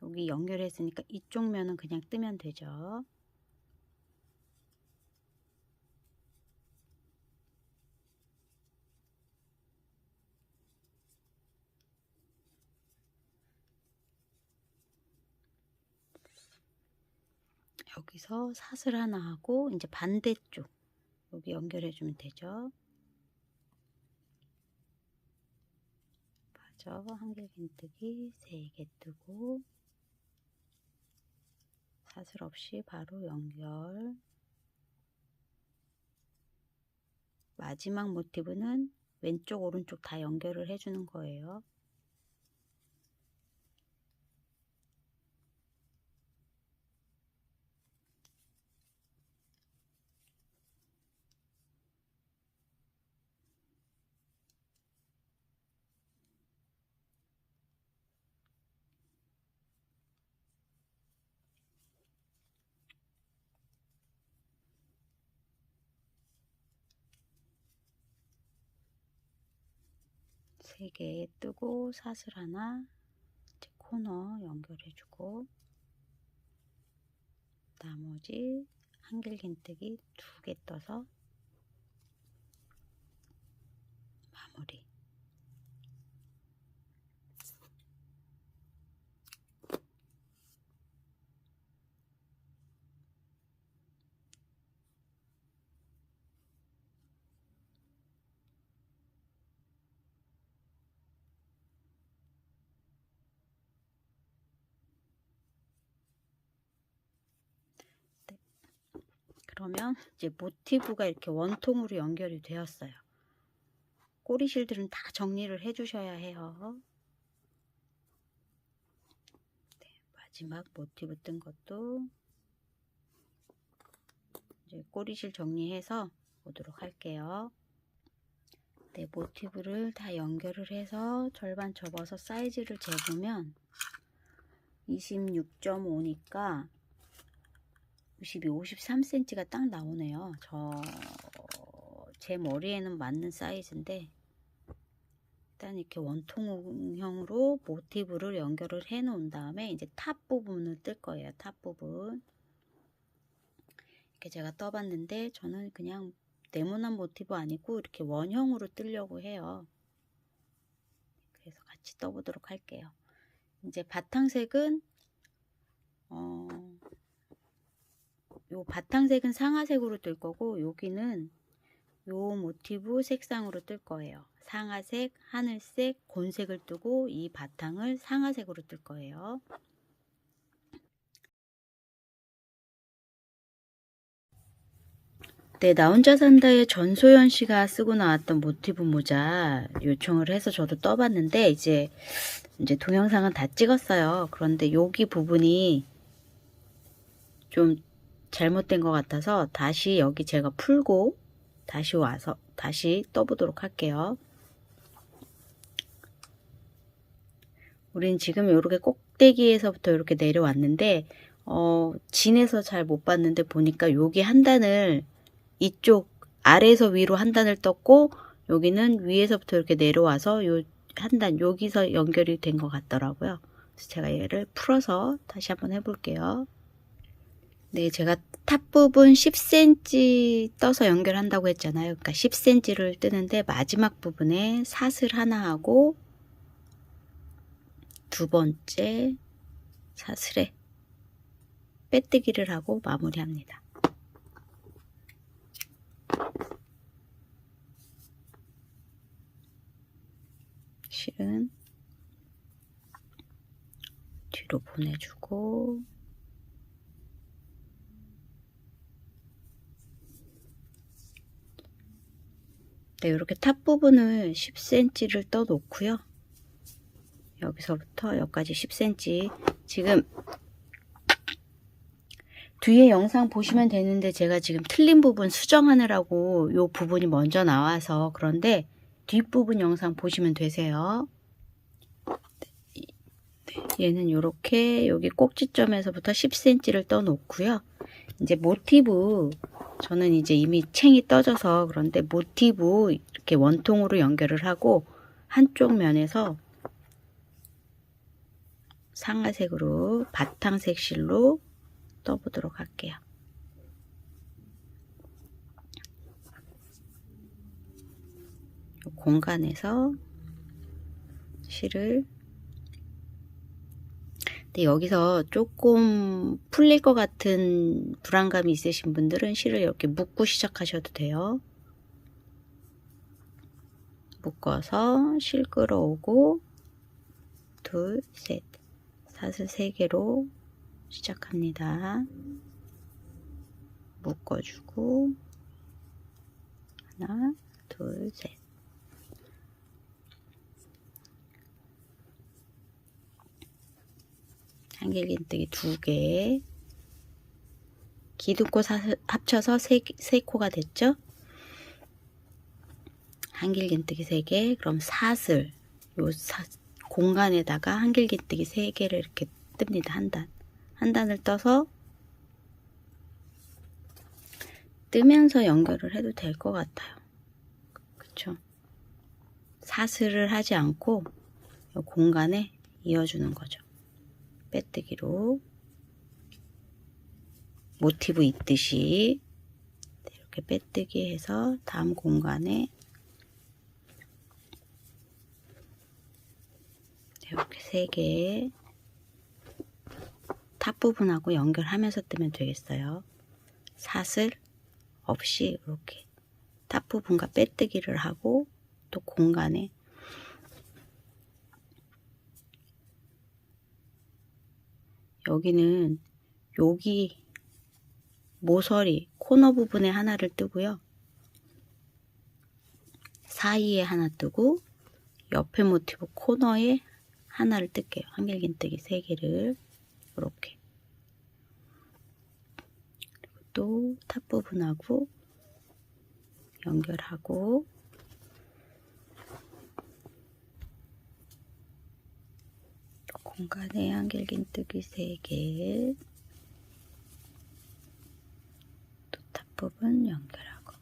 여기 연결했으니까 이쪽 면은 그냥 뜨면 되죠. 여기서 사슬 하나 하고 이제 반대쪽 여기 연결해 주면 되죠. 맞아, 한길긴뜨기 3개 뜨고 사슬 없이 바로 연결. 마지막 모티브는 왼쪽 오른쪽 다 연결을 해주는 거예요. 세 개 뜨고 사슬 하나, 이제 코너 연결해주고 나머지 한길긴뜨기 2개 떠서 마무리. 네. 그러면 이제 모티브가 이렇게 원통으로 연결이 되었어요. 꼬리실들은 다 정리를 해주셔야 해요. 네, 마지막 모티브 뜬 것도 이제 꼬리실 정리해서 보도록 할게요. 네, 모티브를 다 연결을 해서 절반 접어서 사이즈를 재보면 26.5니까 53cm가 딱 나오네요. 제 머리에는 맞는 사이즈인데 일단 이렇게 원통형으로 모티브를 연결을 해 놓은 다음에 이제 탑 부분을 뜰 거예요. 탑 부분 이렇게 제가 떠봤는데 저는 그냥 네모난 모티브 아니고 이렇게 원형으로 뜨려고 해요. 그래서 같이 떠보도록 할게요. 이제 바탕색은 요 바탕색은 상아색으로 뜰 거고 여기는 요 모티브 색상으로 뜰 거예요. 상아색, 하늘색, 곤색을 뜨고 이 바탕을 상아색으로 뜰 거예요. 네, 나 혼자 산다의 전소연 씨가 쓰고 나왔던 모티브 모자 요청을 해서 저도 떠봤는데 이제 동영상은 다 찍었어요. 그런데 여기 부분이 좀 잘못된 것 같아서 다시 여기 제가 풀고 다시 와서 다시 떠보도록 할게요. 우린 지금 이렇게 꼭대기에서부터 이렇게 내려왔는데 진해서 잘 못 봤는데 보니까 여기 한 단을 이쪽 아래에서 위로 한 단을 떴고 여기는 위에서부터 이렇게 내려와서 요 한 단 여기서 연결이 된 것 같더라고요. 그래서 제가 얘를 풀어서 다시 한번 해볼게요. 네, 제가 탑 부분 10cm 떠서 연결한다고 했잖아요. 그러니까 10cm를 뜨는데 마지막 부분에 사슬 하나 하고 두 번째 사슬에 빼뜨기를 하고 마무리합니다. 실은 뒤로 보내주고 네, 이렇게 탑 부분을 10cm를 떠 놓고요. 여기서부터 여기까지 10cm. 지금 뒤에 영상 보시면 되는데 제가 지금 틀린 부분 수정하느라고 이 부분이 먼저 나와서 그런데 뒷부분 영상 보시면 되세요. 얘는 이렇게 여기 꼭지점에서부터 10cm를 떠 놓고요. 이제 모티브 저는 이제 이미 챙이 떠져서 그런데 모티브 이렇게 원통으로 연결을 하고 한쪽 면에서 상아색으로 바탕색 실로 떠보도록 할게요. 공간에서 실을 근데 여기서 조금 풀릴 것 같은 불안감이 있으신 분들은 실을 이렇게 묶고 시작하셔도 돼요. 묶어서 실 끌어오고 둘, 셋 사슬 3개로 시작합니다. 묶어주고 하나, 둘, 셋 한길긴뜨기 2개 기둥코 사슬 합쳐서 3코가 됐죠? 한길긴뜨기 3개 그럼 사슬 공간에다가 한길긴뜨기 3개를 이렇게 뜹니다. 한 단을 떠서 뜨면서 연결을 해도 될 것 같아요. 그쵸? 사슬을 하지 않고 이 공간에 이어주는 거죠. 빼뜨기로 모티브 있듯이 이렇게 빼뜨기 해서 다음 공간에 이렇게 3개 탑 부분하고 연결하면서 뜨면 되겠어요. 사슬 없이 이렇게 탑 부분과 빼뜨기를 하고 또 공간에 여기는 여기 모서리 코너 부분에 하나를 뜨고요. 사이에 하나 뜨고 옆에 모티브 코너에 하나를 뜰게요. 한길긴뜨기 3개를 이렇게 이쪽도 탑 부분하고 연결하고 공간에 한길긴뜨기 3개, 또 탑 부분 연결하고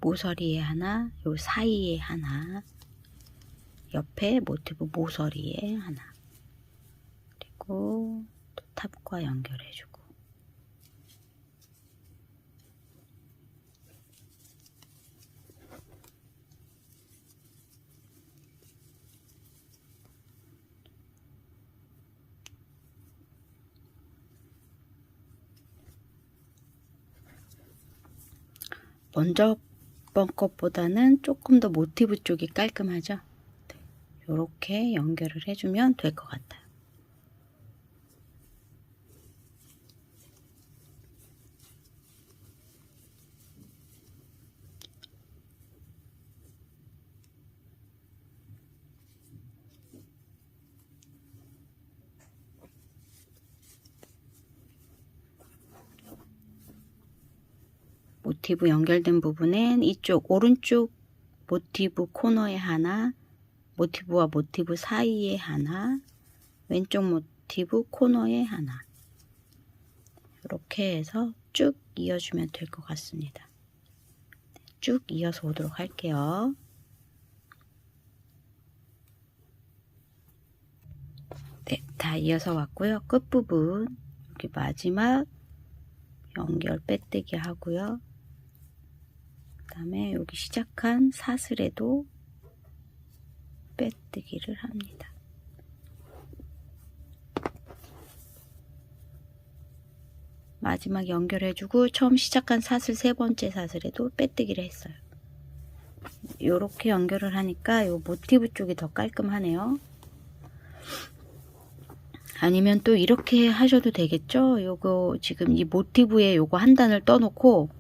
모서리에 하나, 요 사이에 하나, 옆에 모티브 모서리에 하나, 그리고 또 탑과 연결해주고 먼저 번 것보다는 조금 더 모티브 쪽이 깔끔하죠. 이렇게 연결을 해주면 될 것 같아요. 모티브 연결된 부분엔 이쪽 오른쪽 모티브 코너에 하나, 모티브와 모티브 사이에 하나, 왼쪽 모티브 코너에 하나, 이렇게 해서 쭉 이어주면 될 것 같습니다. 쭉 이어서 오도록 할게요. 네, 다 이어서 왔고요. 끝부분 여기 마지막 연결 빼뜨기 하고요. 그 다음에 여기 시작한 사슬에도 빼뜨기를 합니다. 마지막 연결해주고 처음 시작한 사슬 3번째 사슬에도 빼뜨기를 했어요. 이렇게 연결을 하니까 요 모티브 쪽이 더 깔끔하네요. 아니면 또 이렇게 하셔도 되겠죠. 요거 지금 이 모티브에 요거 한 단을 떠놓고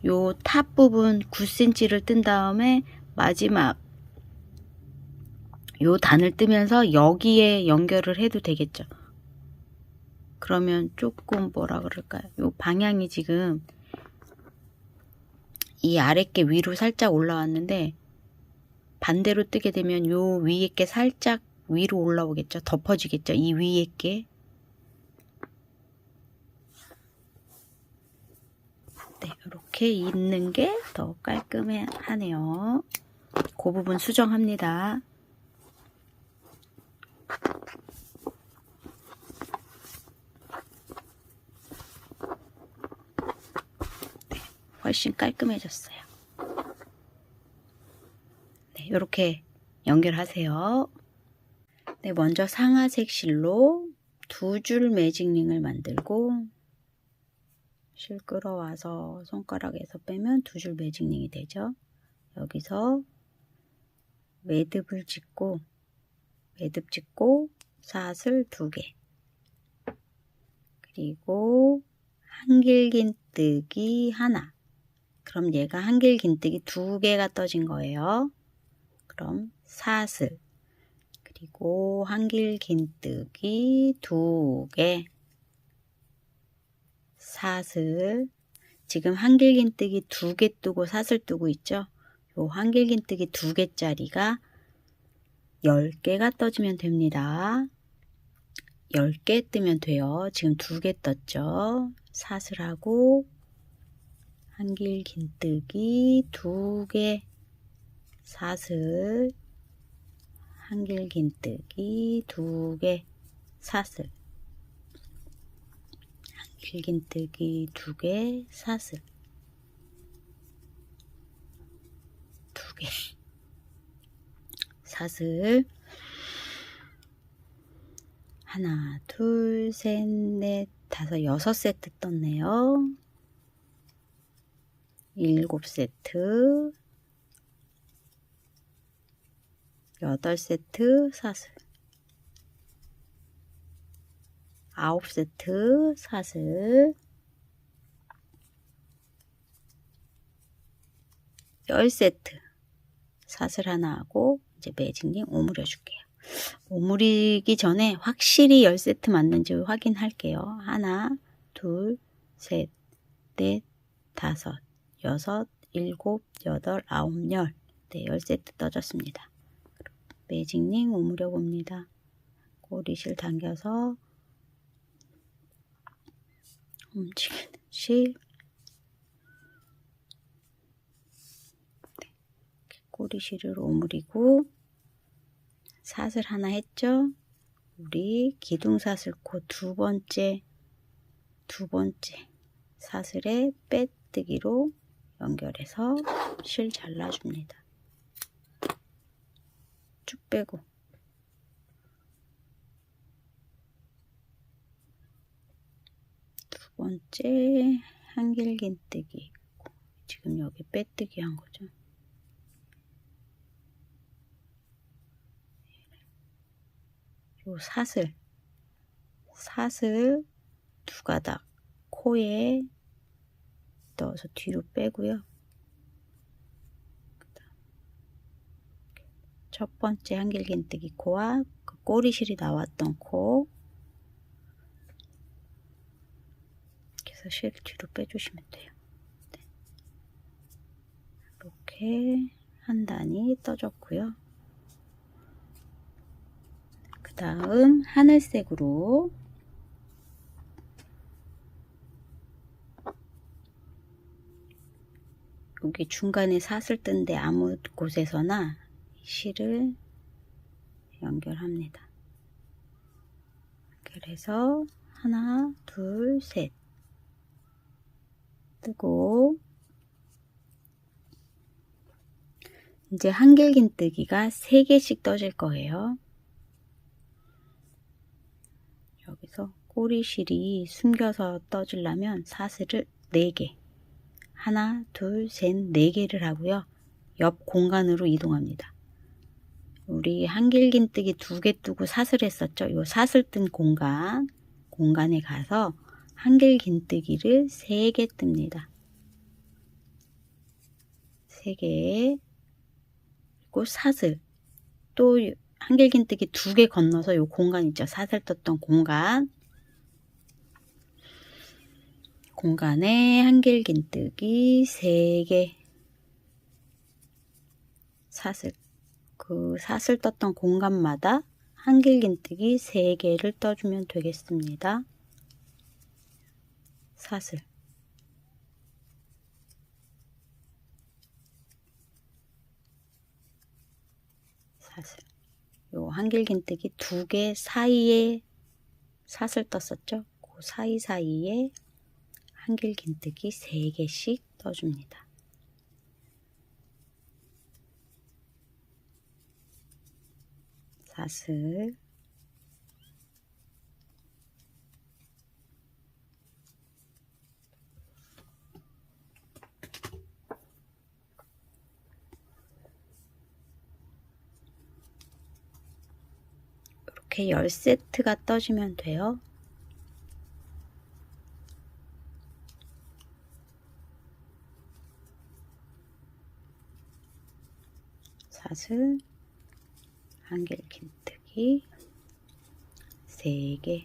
요 탑 부분 9cm를 뜬 다음에 마지막 요 단을 뜨면서 여기에 연결을 해도 되겠죠. 그러면 조금 뭐라 그럴까요? 요 방향이 지금 이 아랫게 위로 살짝 올라왔는데 반대로 뜨게 되면 요 위에 게 살짝 위로 올라오겠죠. 덮어지겠죠. 이 위에 게. 네, 이렇게 있는 게 더 깔끔하네요. 그 부분 수정합니다. 네, 훨씬 깔끔해졌어요. 네, 이렇게 연결하세요. 네, 먼저 상하색 실로 2줄 매직링을 만들고 실 끌어와서 손가락에서 빼면 2줄 매직링이 되죠. 여기서 매듭을 짓고 사슬 2개, 그리고 한길긴뜨기 하나. 그럼 얘가 한길긴뜨기 2개가 떠진 거예요. 그럼 사슬, 그리고 한길긴뜨기 2개, 사슬. 지금 한길긴뜨기 2개 뜨고 사슬 뜨고 있죠. 요 한길긴뜨기 2개짜리가 10개가 떠지면 됩니다. 10개 뜨면 돼요. 지금 2개 떴죠. 사슬하고 한길긴뜨기 2개, 사슬, 한길긴뜨기 2개, 사슬, 한길긴뜨기 2개, 사슬, 2개, 사슬. 하나, 둘, 셋, 넷, 다섯, 6세트 떴네요. 7세트, 8세트 사슬, 9세트 사슬 10세트 사슬 하나 하고 이제 매직링 오므려 줄게요. 오므리기 전에 확실히 10세트 맞는지 확인할게요. 하나, 둘, 셋, 넷, 다섯, 여섯, 일곱, 여덟, 아홉, 열. 네, 10세트 떠졌습니다. 매직링 오므려 봅니다. 꼬리실 당겨서 움직이는 실. 네, 꼬리실을 오므리고 사슬 하나 했죠? 우리 기둥사슬코 두 번째 사슬에 빼뜨기로 연결해서 실 잘라줍니다. 쭉 빼고 두 번째 한길긴뜨기 있고 지금 여기 빼뜨기 한 거죠. 요 사슬 두 가닥 코에 넣어서 뒤로 빼고요. 첫 번째 한길긴뜨기 코와 그 꼬리실이 나왔던 코 그래서 실 뒤로 빼주시면 돼요. 네. 이렇게 한 단이 떠졌고요. 그 다음 하늘색으로 여기 중간에 사슬 뜬데 아무 곳에서나 실을 연결합니다. 그래서 하나, 둘, 셋 뜨고 이제 한길긴뜨기가 3개씩 떠질 거예요. 여기서 꼬리실이 숨겨서 떠지려면 사슬을 4개 하나, 둘, 셋, 4개를 하고요. 옆 공간으로 이동합니다. 우리 한길긴뜨기 2개 뜨고 사슬 했었죠. 이 사슬 뜬 공간에 가서 한길긴뜨기를 3개 뜹니다. 3개 그리고 사슬 또 한길긴뜨기 2개 건너서 이 공간 있죠. 사슬 떴던 공간에 한길긴뜨기 3개 사슬 그 사슬 떴던 공간마다 한길긴뜨기 3개를 떠주면 되겠습니다. 사슬 요 한길긴뜨기 2개 사이에 사슬 떴었죠. 그 사이사이에 한길긴뜨기 3개씩 떠줍니다. 사슬 이렇게 10세트가 떠지면 돼요. 사슬 한길긴뜨기 3개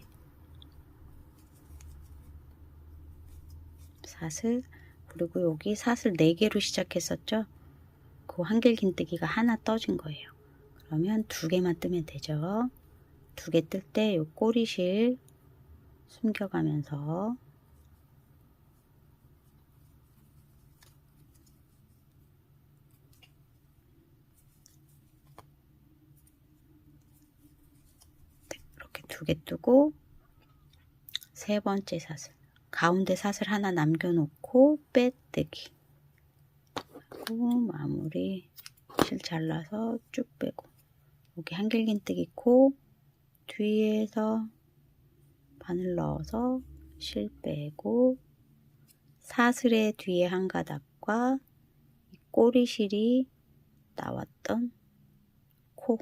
사슬 그리고 여기 사슬 4개로 시작했었죠. 그 한길긴뜨기가 하나 떠진 거예요. 그러면 2개만 뜨면 되죠. 2개 뜰 때 요 꼬리실 숨겨가면서 이렇게 2개 뜨고 세 번째 사슬 가운데 사슬 하나 남겨놓고 빼뜨기 하고 마무리 실 잘라서 쭉 빼고 여기 한길긴뜨기 코 뒤에서 바늘 넣어서 실 빼고 사슬의 뒤에 한 가닥과 꼬리실이 나왔던 코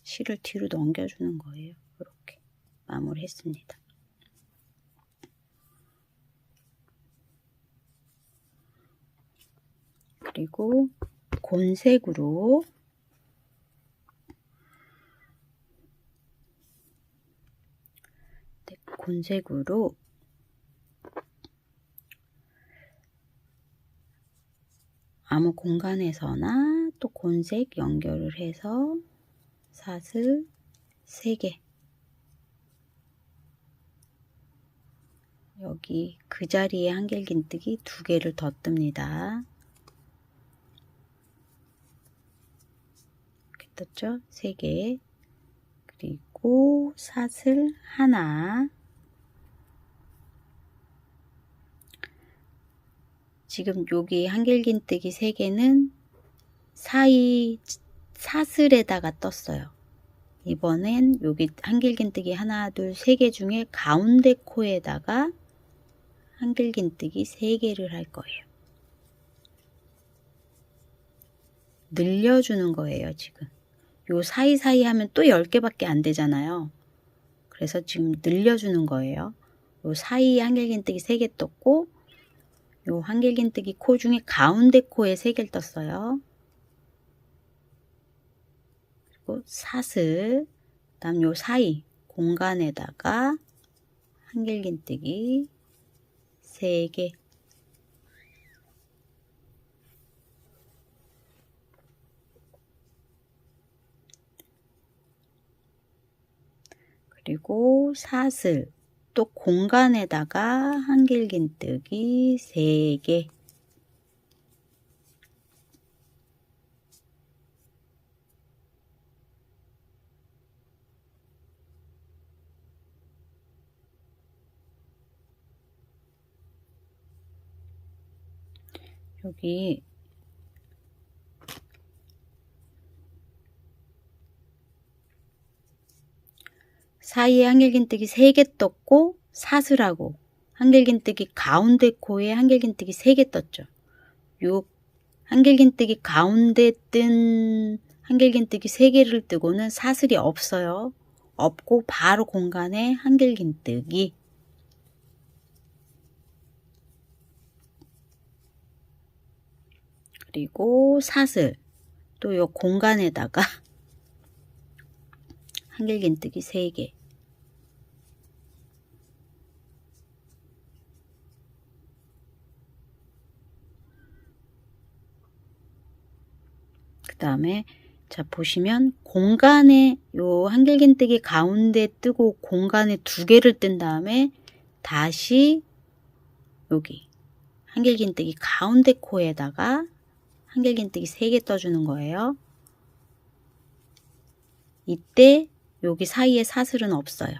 실을 뒤로 넘겨주는 거예요. 이렇게 마무리 했습니다. 그리고 곤색으로 아무 공간에서나 또 곤색 연결을 해서 사슬 3개, 여기 그 자리에 한길긴뜨기 2개를 더 뜹니다. 이렇게 떴죠? 3개. 그리고 사슬 하나, 지금 여기 한길긴뜨기 3개는 사이 사슬에다가 떴어요. 이번엔 여기 한길긴뜨기 하나, 둘, 3개 중에 가운데 코에다가 한길긴뜨기 3개를 할 거예요. 늘려주는 거예요. 지금 요 사이사이 하면 또 10개밖에 안 되잖아요. 그래서 지금 늘려주는 거예요. 요 사이에 한길긴뜨기 3개 떴고, 요 한길긴뜨기 코 중에 가운데 코에 3개를 떴어요. 그리고 사슬, 그 다음 요 사이 공간에다가 한길긴뜨기 3개, 그리고 사슬, 또 공간에다가 한길긴뜨기 3개, 여기 사이에 한길긴뜨기 3개 떴고, 사슬하고 한길긴뜨기 가운데 코에 한길긴뜨기 3개 떴죠. 요 한길긴뜨기 가운데 뜬 한길긴뜨기 3개를 뜨고는 사슬이 없어요. 없고 바로 공간에 한길긴뜨기, 그리고 사슬, 또 요 공간에다가 한길긴뜨기 3개, 그 다음에 자 보시면 공간에 요 한길긴뜨기 가운데 뜨고 공간에 2개를 뜬 다음에 다시 여기 한길긴뜨기 가운데 코에다가 한길긴뜨기 3개 떠주는 거예요. 이때 여기 사이에 사슬은 없어요.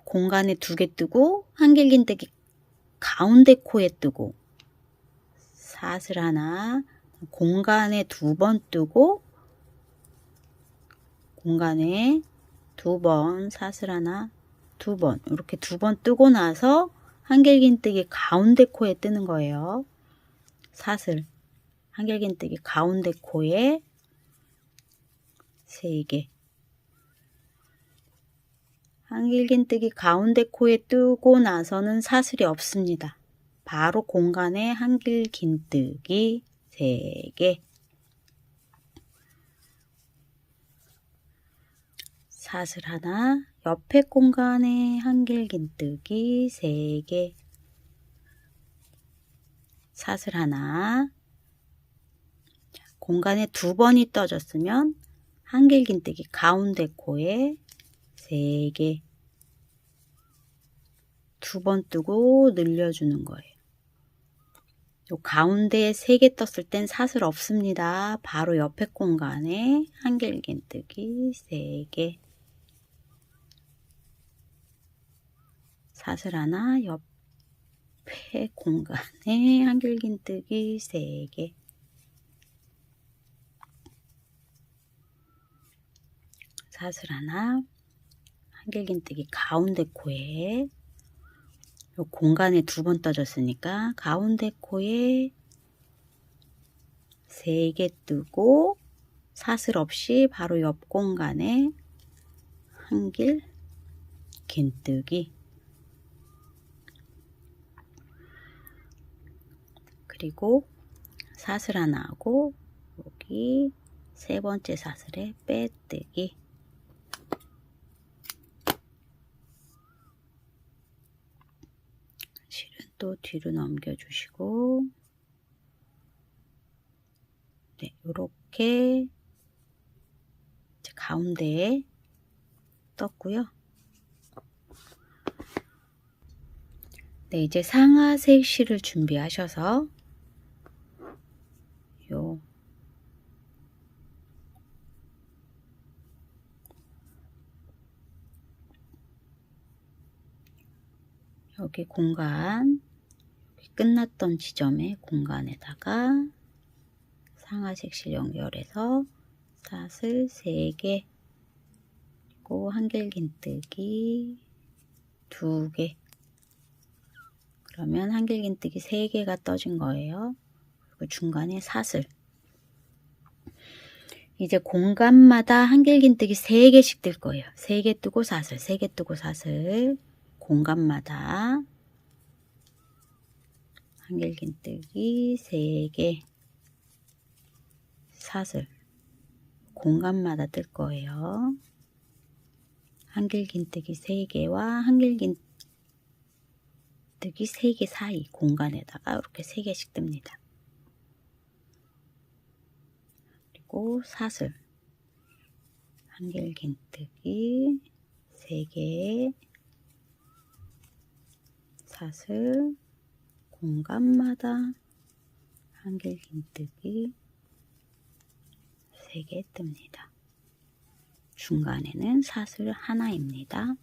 공간에 2개 뜨고 한길긴뜨기 가운데 코에 뜨고 사슬 하나, 공간에 2번 뜨고 공간에 2번 사슬 하나, 2번 이렇게 2번 뜨고 나서 한길긴뜨기 가운데 코에 뜨는 거예요. 사슬 한길긴뜨기 가운데 코에 3개, 한길긴뜨기 가운데 코에 뜨고 나서는 사슬이 없습니다. 바로 공간에 한길긴뜨기 3개, 사슬 하나, 옆에 공간에 한길긴뜨기 3개, 사슬 하나, 공간에 2번이 떠졌으면 한길긴뜨기 가운데 코에 3개, 2번 뜨고 늘려주는 거예요. 요 가운데에 3개 떴을 땐 사슬 없습니다. 바로 옆에 공간에 한길긴뜨기 3개, 사슬 하나, 옆에 공간에 한길긴뜨기 3개, 사슬 하나, 한길긴뜨기 가운데 코에 요 공간에 2번 떠졌으니까 가운데 코에 3개 뜨고 사슬 없이 바로 옆 공간에 한길 긴뜨기, 그리고 사슬 하나 하고 여기 세 번째 사슬에 빼뜨기, 실은 또 뒤로 넘겨주시고, 네, 요렇게 가운데에 떴고요. 네, 이제 상하색 실을 준비하셔서 여기 공간, 여기 끝났던 지점의 공간에다가 상하색 실 연결해서 사슬 3개, 그리고 한길 긴뜨기 2개, 그러면 한길 긴뜨기 3개가 떠진 거예요. 그리고 중간에 사슬, 이제 공간마다 한길 긴뜨기 3개씩 뜰 거예요. 3개 뜨고 사슬, 3개 뜨고 사슬, 공간마다 한길 긴뜨기 3개, 사슬, 공간마다 뜰 거예요. 한길 긴뜨기 3개와 한길 긴뜨기 3개 사이 공간에다가 이렇게 3개씩 뜹니다. 그리고 사슬, 한길 긴뜨기 3개, 사슬, 공간마다 한길 긴뜨기 3개 뜹니다. 중간에는 사슬 하나입니다.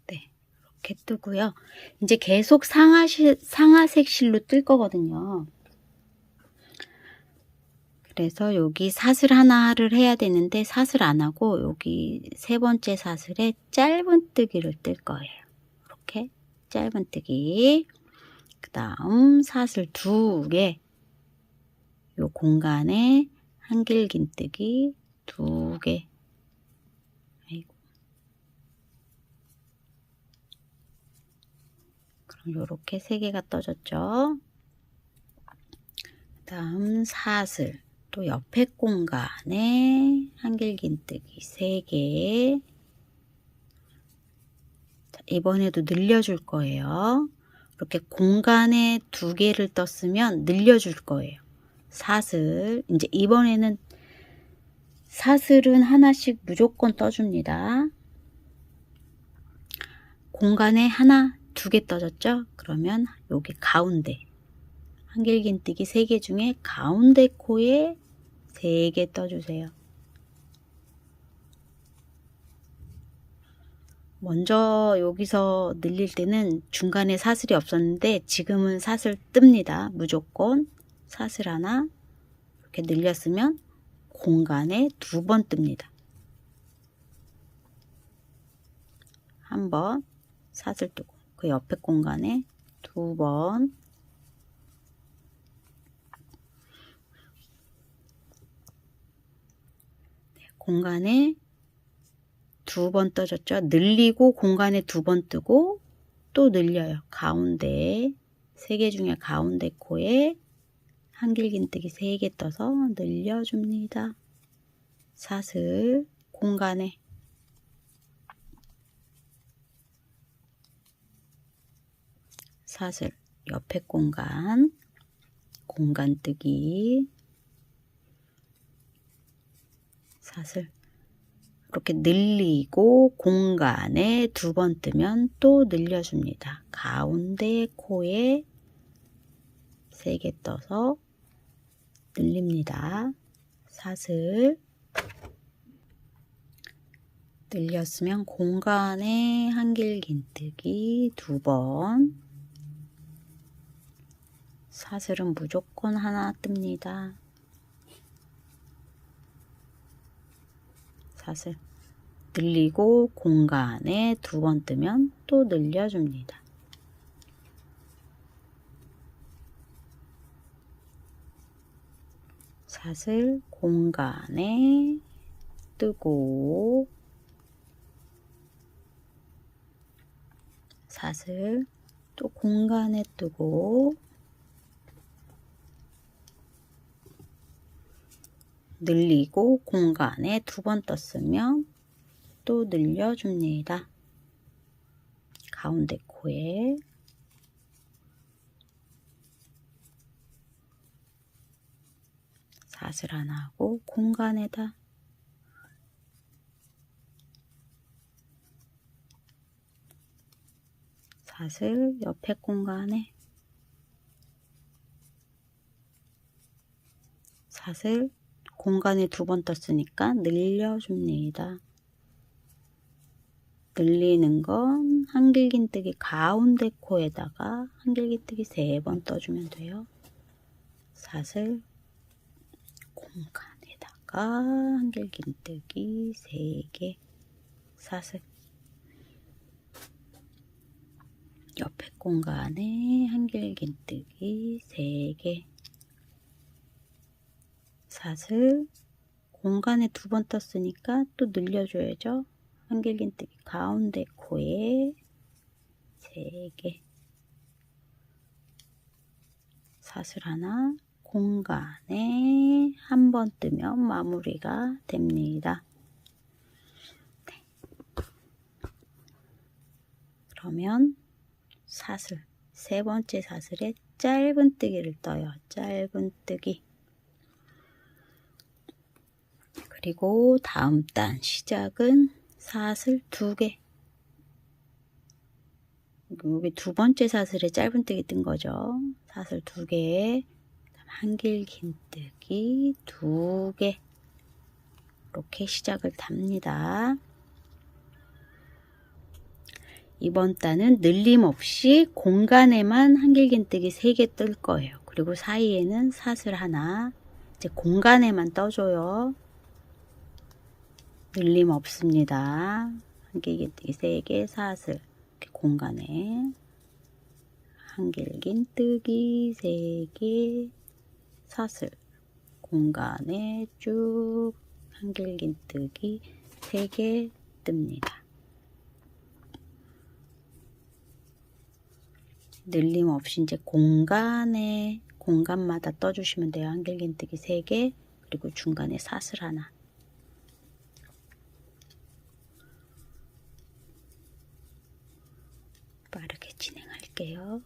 네, 이렇게 뜨고요. 이제 계속 상하색 실로 뜰 거거든요. 그래서 여기 사슬 하나를 해야 되는데 사슬 안 하고 여기 세 번째 사슬에 짧은뜨기를 뜰 거예요. 이렇게 짧은뜨기, 그 다음 사슬 2개, 요 공간에 한길 긴뜨기 2개, 그럼 요렇게 3개가 떠졌죠. 그 다음 사슬, 또 옆에 공간에 한길 긴뜨기 3개, 자, 이번에도 늘려줄 거예요. 이렇게 공간에 2개를 떴으면 늘려줄 거예요. 사슬, 이제 이번에는 사슬은 하나씩 무조건 떠줍니다. 공간에 하나, 2개 떠졌죠? 그러면 여기 가운데 한길 긴뜨기 3개 중에 가운데 코에 3개 떠주세요. 먼저 여기서 늘릴 때는 중간에 사슬이 없었는데 지금은 사슬 뜹니다. 무조건 사슬 하나 이렇게 늘렸으면 공간에 2번 뜹니다. 한 번 사슬 뜨고 그 옆에 공간에 2번, 공간에 2번 떠졌죠. 늘리고 공간에 2번 뜨고 또 늘려요. 가운데 3개 중에 가운데 코에 한길긴뜨기 3개 떠서 늘려줍니다. 사슬 공간에 사슬 옆에 공간뜨기 사슬 이렇게 늘리고 공간에 2번 뜨면 또 늘려줍니다. 가운데 코에 3개 떠서 늘립니다. 사슬 늘렸으면 공간에 한길긴뜨기 2번, 사슬은 무조건 하나 뜹니다. 사슬 늘리고 공간에 2번 뜨면 또 늘려줍니다. 사슬 공간에 뜨고 사슬 또 공간에 뜨고 늘리고 공간에 2번 떴으면 또 늘려줍니다. 가운데 코에 사슬 하나 하고 공간에다 사슬 옆에 공간에 사슬 공간에 2번 떴으니까 늘려줍니다. 늘리는 건 한길긴뜨기 가운데 코에다가 한길긴뜨기 3번 떠주면 돼요. 사슬 공간에다가 한길긴뜨기 3개 사슬 옆에 공간에 한길긴뜨기 3개 사슬 공간에 2번 떴으니까 또 늘려줘야죠. 한길긴뜨기 가운데 코에 3개 사슬 하나 공간에 한 번 뜨면 마무리가 됩니다. 네. 그러면 사슬 세 번째 사슬에 짧은뜨기를 떠요. 짧은뜨기. 그리고 다음 단 시작은 사슬 2개. 여기 두 번째 사슬에 짧은뜨기 뜬 거죠. 사슬 2개, 한길긴뜨기 2개. 이렇게 시작을 답니다. 이번 단은 늘림 없이 공간에만 한길긴뜨기 3개 뜰 거예요. 그리고 사이에는 사슬 하나, 이제 공간에만 떠줘요. 늘림 없습니다. 한길긴뜨기 3개, 사슬 이렇게 공간에 한길긴뜨기 3개, 사슬 공간에 쭉 한길긴뜨기 3개 뜹니다. 늘림 없이 이제 공간마다 떠주시면 돼요. 한길긴뜨기 3개, 그리고 중간에 사슬 하나. 빠르게 진행할게요.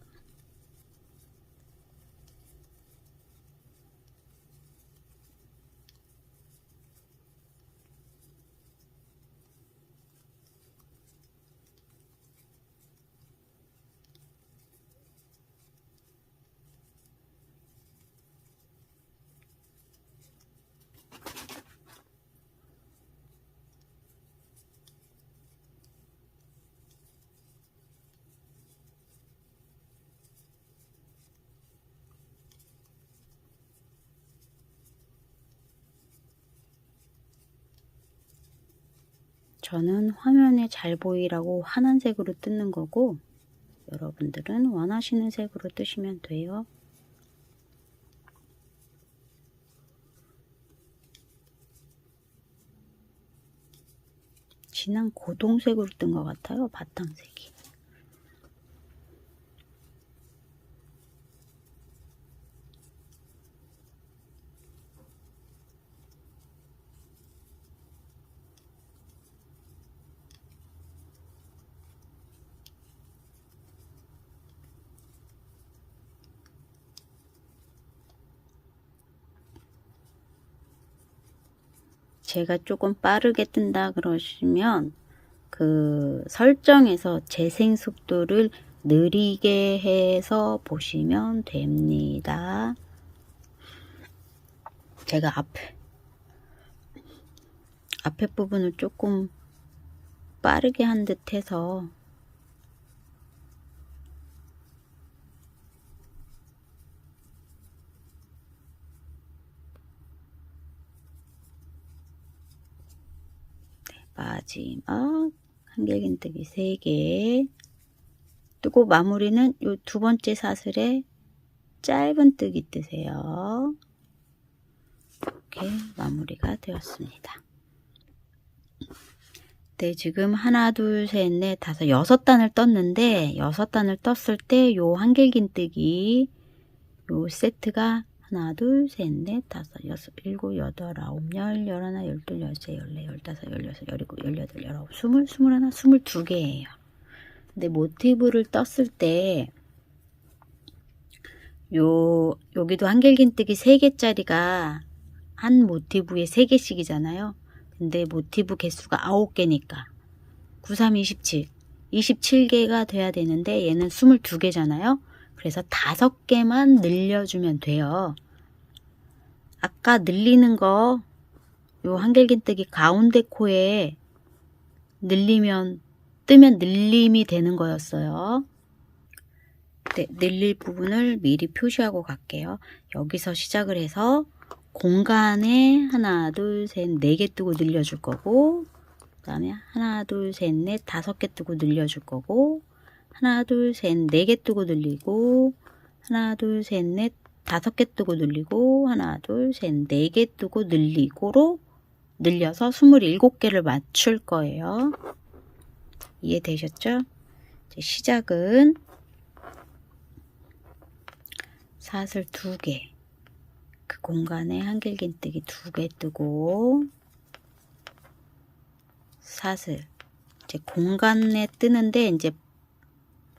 저는 화면에 잘 보이라고 환한색으로 뜨는 거고, 여러분들은 원하시는 색으로 뜨시면 돼요. 진한 고동색으로 뜬 것 같아요, 바탕색이. 제가 조금 빠르게 뜬다 그러시면 그 설정에서 재생 속도를 느리게 해서 보시면 됩니다. 제가 앞에 부분을 조금 빠르게 한 듯 해서 마지막 한길긴뜨기 3개 뜨고 마무리는 요 두 번째 사슬에 짧은 뜨기 뜨세요. 이렇게 마무리가 되었습니다. 네, 지금 하나, 둘, 셋, 넷, 다섯, 6단을 떴는데 6단을 떴을 때 요 한길긴뜨기 요 세트가 하나, 둘, 셋, 넷, 다섯, 여섯, 일곱, 여덟, 아홉, 열, 열하나, 열둘, 열세, 열네, 열다섯, 열여섯, 열일곱, 열여덟, 열아홉, 스물, 스물하나, 22개예요. 근데 모티브를 떴을 때 여기도 한길긴뜨기 3개짜리가 한 모티브에 3개씩이잖아요. 근데 모티브 개수가 9개니까 9, 3, 27 27개가 돼야 되는데 얘는 22개잖아요. 그래서 5개만 늘려주면 돼요. 아까 늘리는 거 요 한길긴뜨기 가운데 코에 뜨면 늘림이 되는 거였어요. 네, 늘릴 부분을 미리 표시하고 갈게요. 여기서 시작을 해서 공간에 하나, 둘, 셋, 4개 뜨고 늘려줄 거고, 그 다음에 하나, 둘, 셋, 넷, 5개 뜨고 늘려줄 거고, 하나, 둘, 셋, 4개 뜨고 늘리고, 하나, 둘, 셋, 넷, 5개 뜨고 늘리고, 하나, 둘, 셋, 4개 뜨고 늘리고로 늘려서 27개를 맞출 거예요. 이해되셨죠? 이제 시작은 사슬 2개, 그 공간에 한길긴뜨기 2개 뜨고, 사슬 이제 공간에 뜨는데 이제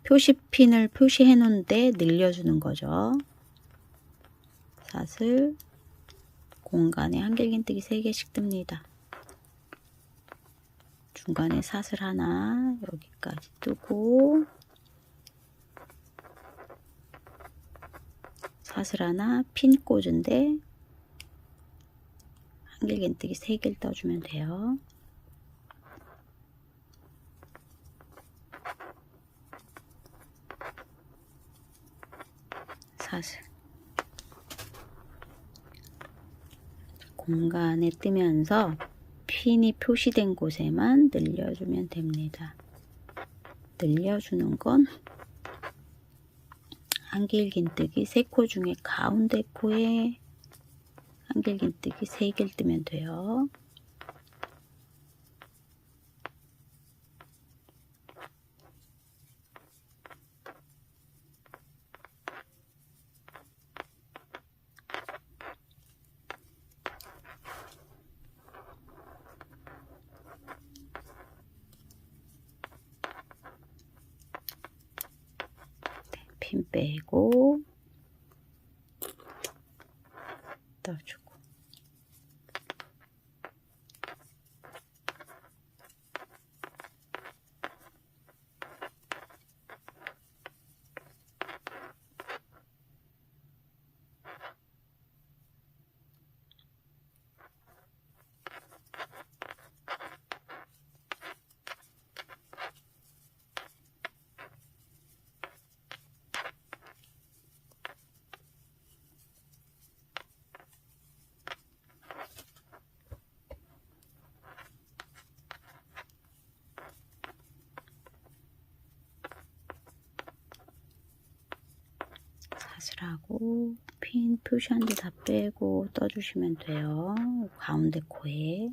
표시핀을 표시해 놓은데 늘려주는 거죠. 사슬 공간에 한길긴뜨기 3개씩 뜹니다. 중간에 사슬 하나 여기까지 뜨고, 사슬 하나 핀 꽂은데 한길긴뜨기 3개를 떠주면 돼요. 사슬 공간에 뜨면서 핀이 표시된 곳에만 늘려주면 됩니다. 늘려주는 건 한길긴뜨기 3코 중에 가운데 코에 한길긴뜨기 3개를 뜨면 돼요. 핀 빼고 떠주고, 사슬하고 핀 표시한 데 다 빼고 떠주시면 돼요. 가운데 코에.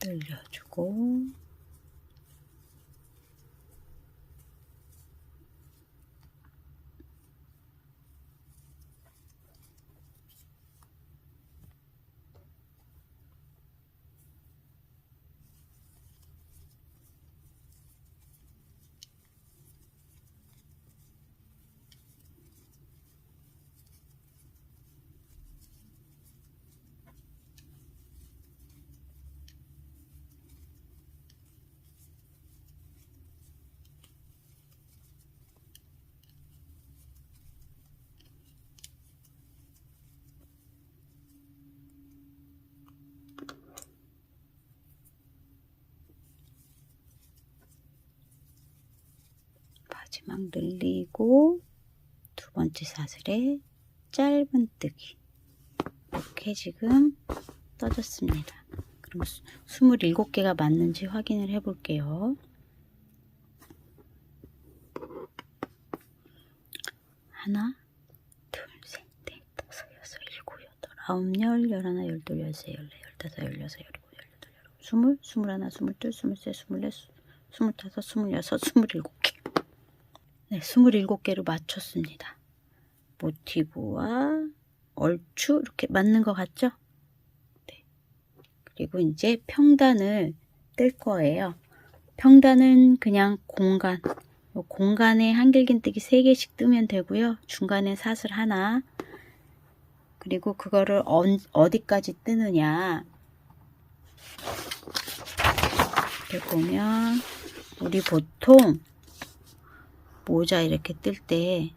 늘려주고 마지막 늘리고 두 번째 사슬에 짧은뜨기 이렇게 지금 떠졌습니다. 그럼 27개가 맞는지 확인을 해 볼게요. 하나, 둘, 셋, 넷, 다섯, 여섯, 일곱, 여덟, 아홉, 열, 열하나, 열둘, 열세, 열네, 열다섯, 열여섯, 열일곱, 열여덟, 열아홉, 스물, 스물하나, 스물둘, 스물셋, 스물넷, 스물다섯, 스물여섯, 27개. 네, 27개로 맞췄습니다. 모티브와 얼추 이렇게 맞는 것 같죠? 네. 그리고 이제 평단을 뜰 거예요. 평단은 그냥 공간에 한길긴뜨기 3개씩 뜨면 되고요. 중간에 사슬 하나, 그리고 그거를 어디까지 뜨느냐, 이렇게 보면 우리 보통 모자 이렇게 뜰 때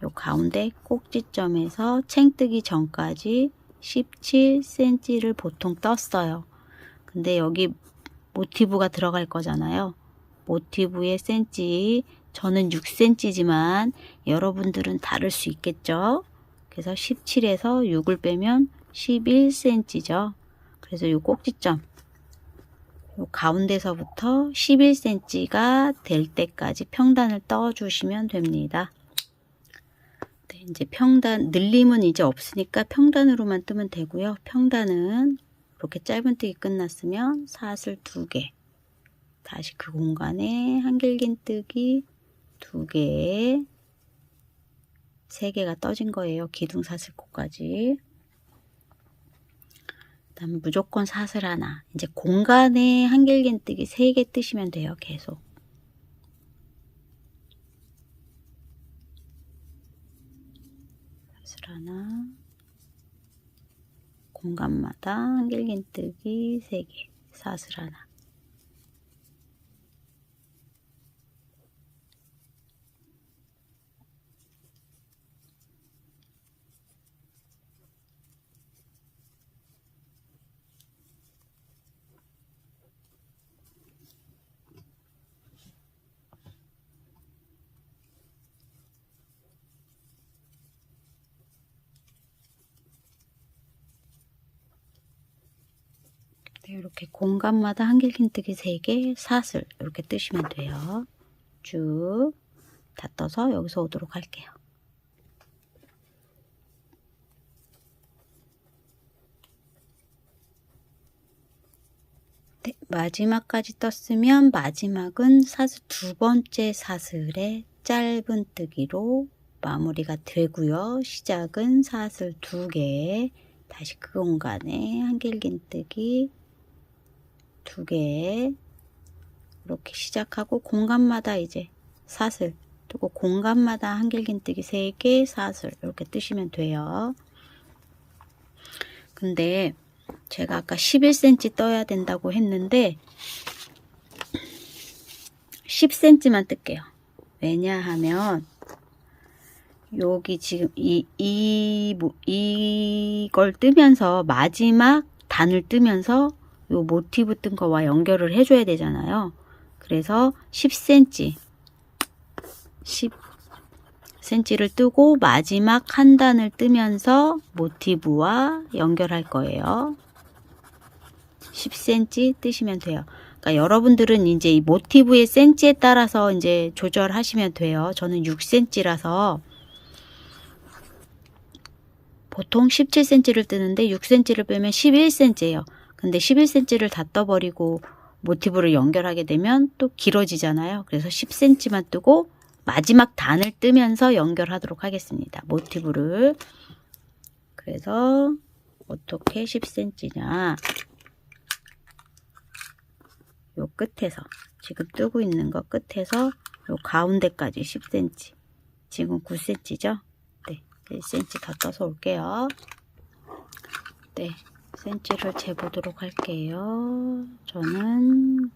요 가운데 꼭지점에서 챙뜨기 전까지 17cm를 보통 떴어요. 근데 여기 모티브가 들어갈 거잖아요. 모티브의 센치, 저는 6cm지만 여러분들은 다를 수 있겠죠. 그래서 17에서 6을 빼면 11cm죠. 그래서 요 꼭지점, 요 가운데서부터 11cm가 될 때까지 평단을 떠주시면 됩니다. 네, 이제 평단, 늘림은 이제 없으니까 평단으로만 뜨면 되고요. 평단은 이렇게 짧은뜨기 끝났으면 사슬 2개, 다시 그 공간에 한길긴뜨기 2개, 3개가 떠진 거예요. 기둥사슬코까지. 그 다음에 무조건 사슬 하나. 이제 공간에 한길긴뜨기 3개 뜨시면 돼요. 계속. 사슬 하나, 공간마다 한길긴뜨기 3개, 사슬 하나. 네, 이렇게 공간마다 한길긴뜨기 3개, 사슬 이렇게 뜨시면 돼요. 쭉 다 떠서 여기서 오도록 할게요. 네, 마지막까지 떴으면 마지막은 사슬 2번째 사슬에 짧은뜨기로 마무리가 되고요. 시작은 사슬 2개, 다시 그 공간에 한길긴뜨기 2개, 이렇게 시작하고 공간마다 이제 사슬 뜨고 공간마다 한길긴뜨기 3개, 사슬 이렇게 뜨시면 돼요. 근데 제가 아까 11cm 떠야 된다고 했는데 10cm만 뜰게요. 왜냐하면 여기 지금 이걸 뜨면서 마지막 단을 뜨면서 요 모티브 뜬 거와 연결을 해줘야 되잖아요. 그래서 10cm 10cm를 뜨고 마지막 한 단을 뜨면서 모티브와 연결할 거예요. 10cm 뜨시면 돼요. 그러니까 여러분들은 이제 이 모티브의 센치에 따라서 이제 조절하시면 돼요. 저는 6cm라서 보통 17cm를 뜨는데 6cm를 빼면 11cm예요. 근데 11cm를 다 떠버리고 모티브를 연결하게 되면 또 길어지잖아요. 그래서 10cm만 뜨고 마지막 단을 뜨면서 연결하도록 하겠습니다. 모티브를. 그래서 어떻게 10cm냐. 요 끝에서 지금 뜨고 있는 거 끝에서 요 가운데까지 10cm. 지금 9cm죠? 네. 1cm 더 떠서 올게요. 네. cm를 재보도록 할게요. 저는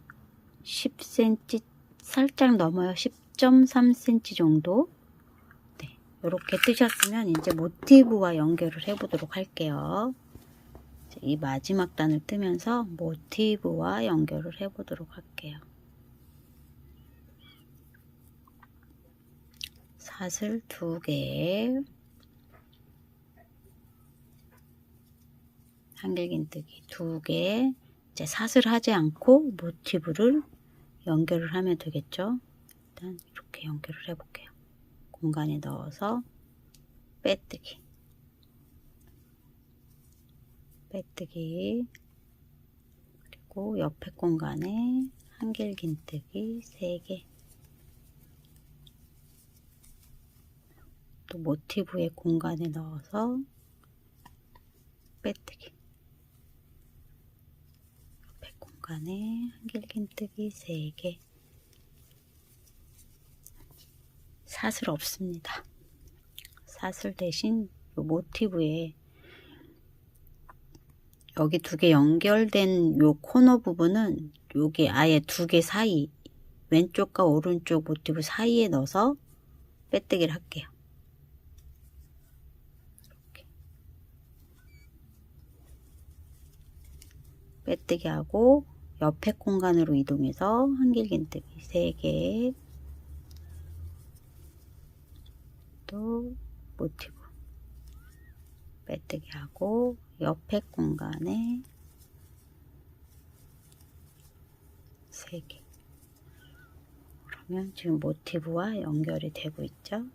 10cm 살짝 넘어요. 10.3cm 정도. 네. 이렇게 뜨셨으면 이제 모티브와 연결을 해보도록 할게요. 이 마지막 단을 뜨면서 모티브와 연결을 해보도록 할게요. 사슬 2개, 한길긴뜨기 2개, 이제 사슬 하지 않고 모티브를 연결을 하면 되겠죠. 일단 이렇게 연결을 해볼게요. 공간에 넣어서 빼뜨기, 빼뜨기, 그리고 옆에 공간에 한길긴뜨기 3개, 또 모티브의 공간에 넣어서 빼뜨기, 옆에 공간에 한길긴뜨기 3개. 사슬 없습니다. 사슬 대신 요 모티브에 여기 2개 연결된 요 코너 부분은 요게 아예 2개 사이, 왼쪽과 오른쪽 모티브 사이에 넣어서 빼뜨기를 할게요. 이렇게 빼뜨기 하고 옆에 공간으로 이동해서 한길긴뜨기 3개, 또 모티브 빼뜨기 하고 옆에 공간에 3개. 그러면 지금 모티브와 연결이 되고 있죠.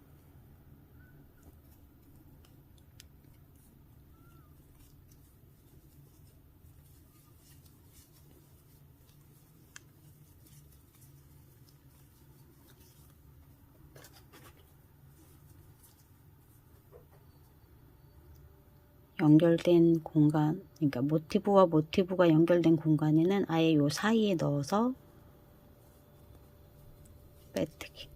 연결된 공간, 그러니까 모티브와 모티브가 연결된 공간에는 아예 요 사이에 넣어서 빼뜨기.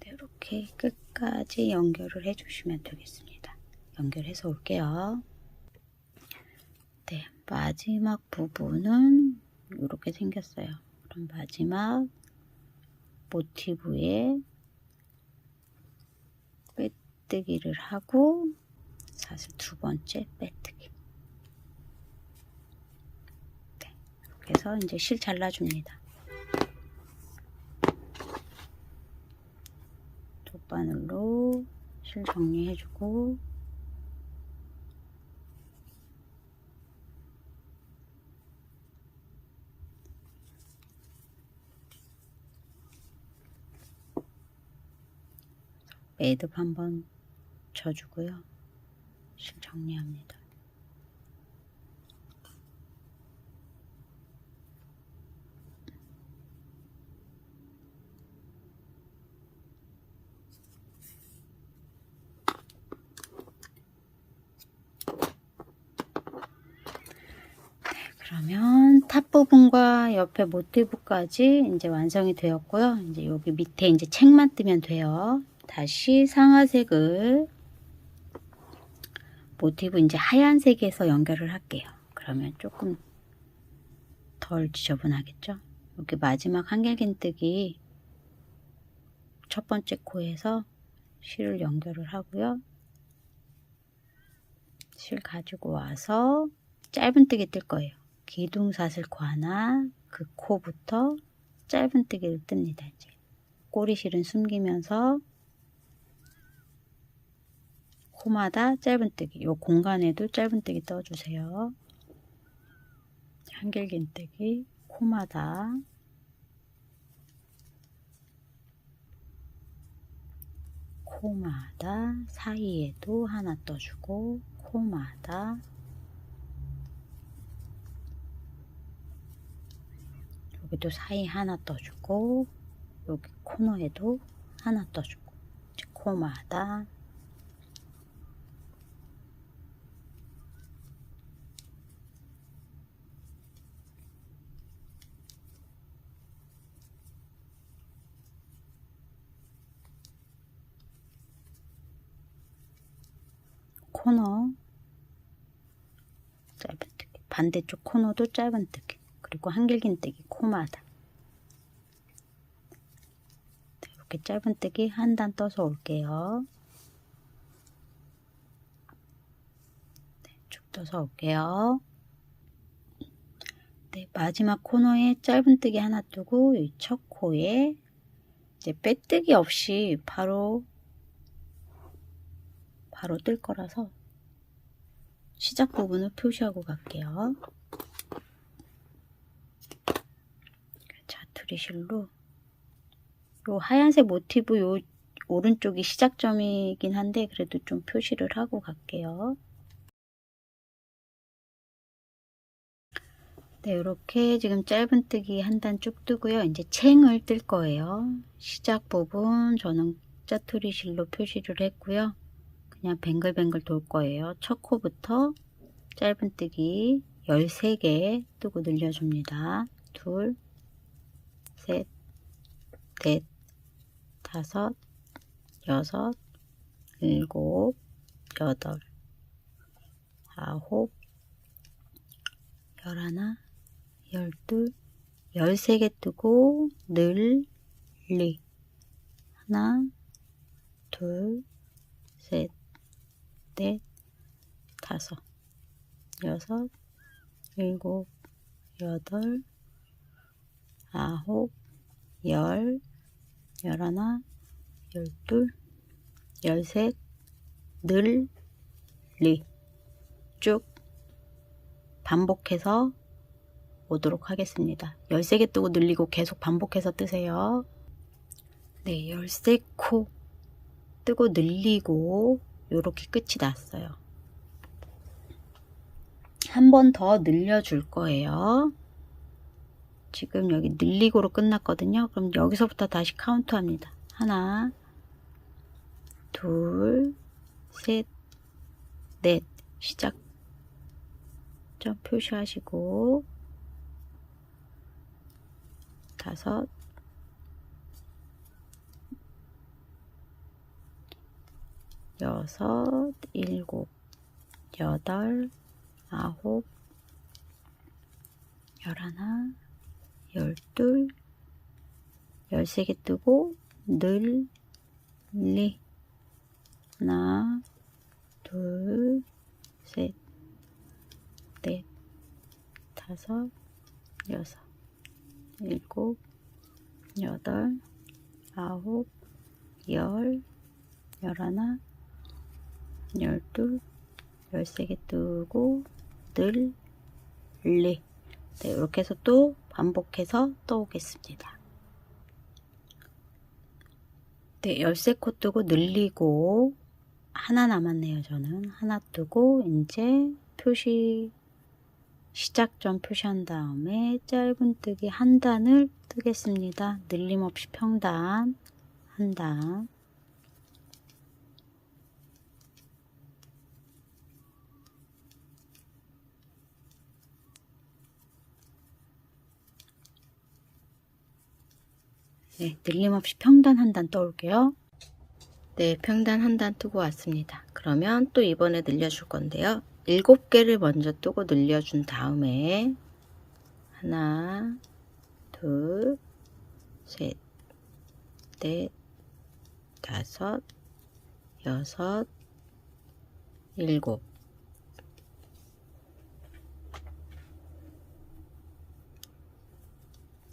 이렇게 끝까지 연결을 해주시면 되겠습니다. 연결해서 올게요. 네, 마지막 부분은 이렇게 생겼어요. 그럼 마지막 모티브에 빼뜨기를 하고 사슬 두 번째 빼뜨기. 네, 이렇게 해서 이제 실 잘라줍니다. 돗바늘로 실 정리해주고 매듭 한번 쳐주고요. 실 정리합니다. 그러면 탑 부분과 옆에 모티브까지 이제 완성이 되었고요. 이제 여기 밑에 이제 책만 뜨면 돼요. 다시 상아색을 모티브 이제 하얀색에서 연결을 할게요. 그러면 조금 덜 지저분하겠죠? 여기 마지막 한길긴뜨기 첫 번째 코에서 실을 연결을 하고요. 실 가지고 와서 짧은뜨기 뜰 거예요. 기둥사슬코 하나, 그 코부터 짧은뜨기를 뜹니다. 이제 꼬리실은 숨기면서 코마다 짧은뜨기, 요 공간에도 짧은뜨기 떠주세요. 한길긴뜨기 코마다 사이에도 하나 떠주고 코마다 여기도 사이 하나 떠주고 여기 코너에도 하나 떠주고 코마다 코너 짧은뜨기, 반대쪽 코너도 짧은뜨기, 그리고 한길긴뜨기 코마다 이렇게 짧은뜨기 한 단 떠서 올게요. 네, 쭉 떠서 올게요. 네, 마지막 코너에 짧은뜨기 하나 뜨고 이 첫 코에 이제 빼뜨기 없이 바로 뜰 거라서 시작 부분을 표시하고 갈게요. 자투리실로 요 하얀색 모티브 요 오른쪽이 시작점이긴 한데 그래도 좀 표시를 하고 갈게요. 네, 이렇게 지금 짧은뜨기 한 단 쭉 뜨고요. 이제 챙을 뜰 거예요. 시작 부분 저는 짜투리실로 표시를 했고요. 그냥 뱅글뱅글 돌 거예요. 첫 코부터 짧은뜨기 13개 뜨고 늘려줍니다. 둘, 셋, 넷, 다섯, 여섯, 일곱, 여덟, 아홉, 열하나, 열둘, 13개 뜨고 늘리 하나, 둘, 셋, 넷, 다섯, 여섯, 일곱, 여덟, 아홉, 열, 열하나, 열둘, 열셋, 늘리 쭉 반복해서 오도록 하겠습니다. 13개 뜨고 늘리고 계속 반복해서 뜨세요. 네, 13코 뜨고 늘리고 요렇게 끝이 났어요. 한 번 더 늘려줄 거예요. 지금 여기 늘리고로 끝났거든요. 그럼 여기서부터 다시 카운트합니다. 하나, 둘, 셋, 넷. 시작점 표시하시고 다섯, 여섯, 일곱, 여덟, 아홉, 열하나, 열둘, 13개 뜨고 늘리. 하나, 둘, 셋, 넷, 다섯, 여섯, 일곱, 여덟, 아홉, 열, 열하나, 열둘, 13개 뜨고 늘리. 네, 이렇게 해서 또 반복해서 떠오겠습니다. 네, 13코 뜨고 늘리고 하나 남았네요. 저는 하나 뜨고 이제 표시 시작점 표시한 다음에 짧은뜨기 한 단을 뜨겠습니다. 늘림없이 평단 한 단. 네, 늘림없이 평단 한 단 떠올게요. 네, 평단 한 단 뜨고 왔습니다. 그러면 또 이번에 늘려줄 건데요. 7개를 먼저 뜨고 늘려준 다음에 하나, 둘, 셋, 넷, 다섯, 여섯, 일곱,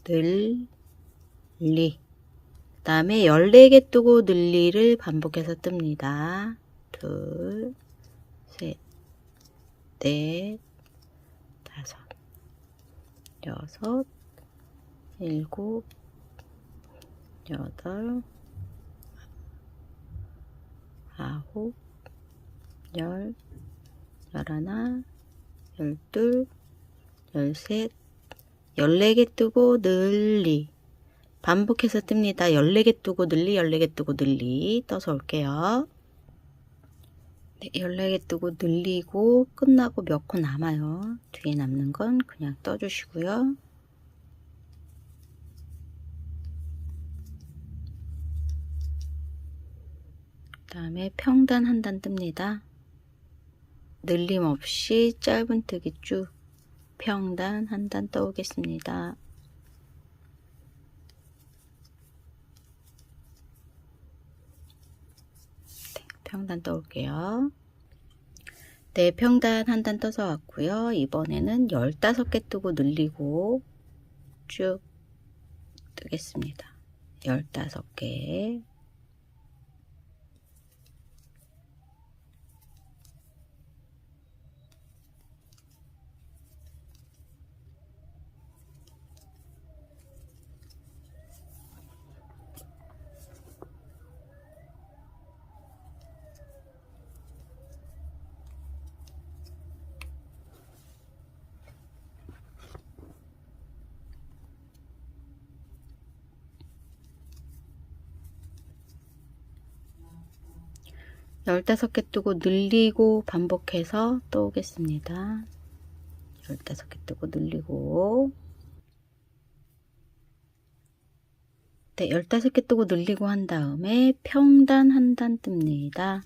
늘리. 그 다음에 14개 뜨고 늘리를 반복해서 뜹니다. 둘, 셋, 넷, 다섯, 여섯, 일곱, 여덟, 아홉, 열, 열하나, 열둘, 열셋, 14개 뜨고 늘리. 반복해서 뜹니다. 14개 뜨고 늘리, 14개 뜨고 늘리 떠서 올게요. 네, 14개 뜨고 늘리고 끝나고 몇 코 남아요. 뒤에 남는 건 그냥 떠주시고요. 그 다음에 평단 한 단 뜹니다. 늘림 없이 짧은뜨기 쭉 평단 한 단 떠오겠습니다. 네, 평단 떠올게요. 네, 평단 한 단 떠서 왔고요. 이번에는 15개 뜨고 늘리고 쭉 뜨겠습니다. 15개. 열다섯 개 뜨고 늘리고 반복해서 떠오겠습니다. 15개 뜨고 늘리고. 네, 15개 뜨고 늘리고 한 다음에 평단 한 단 뜹니다.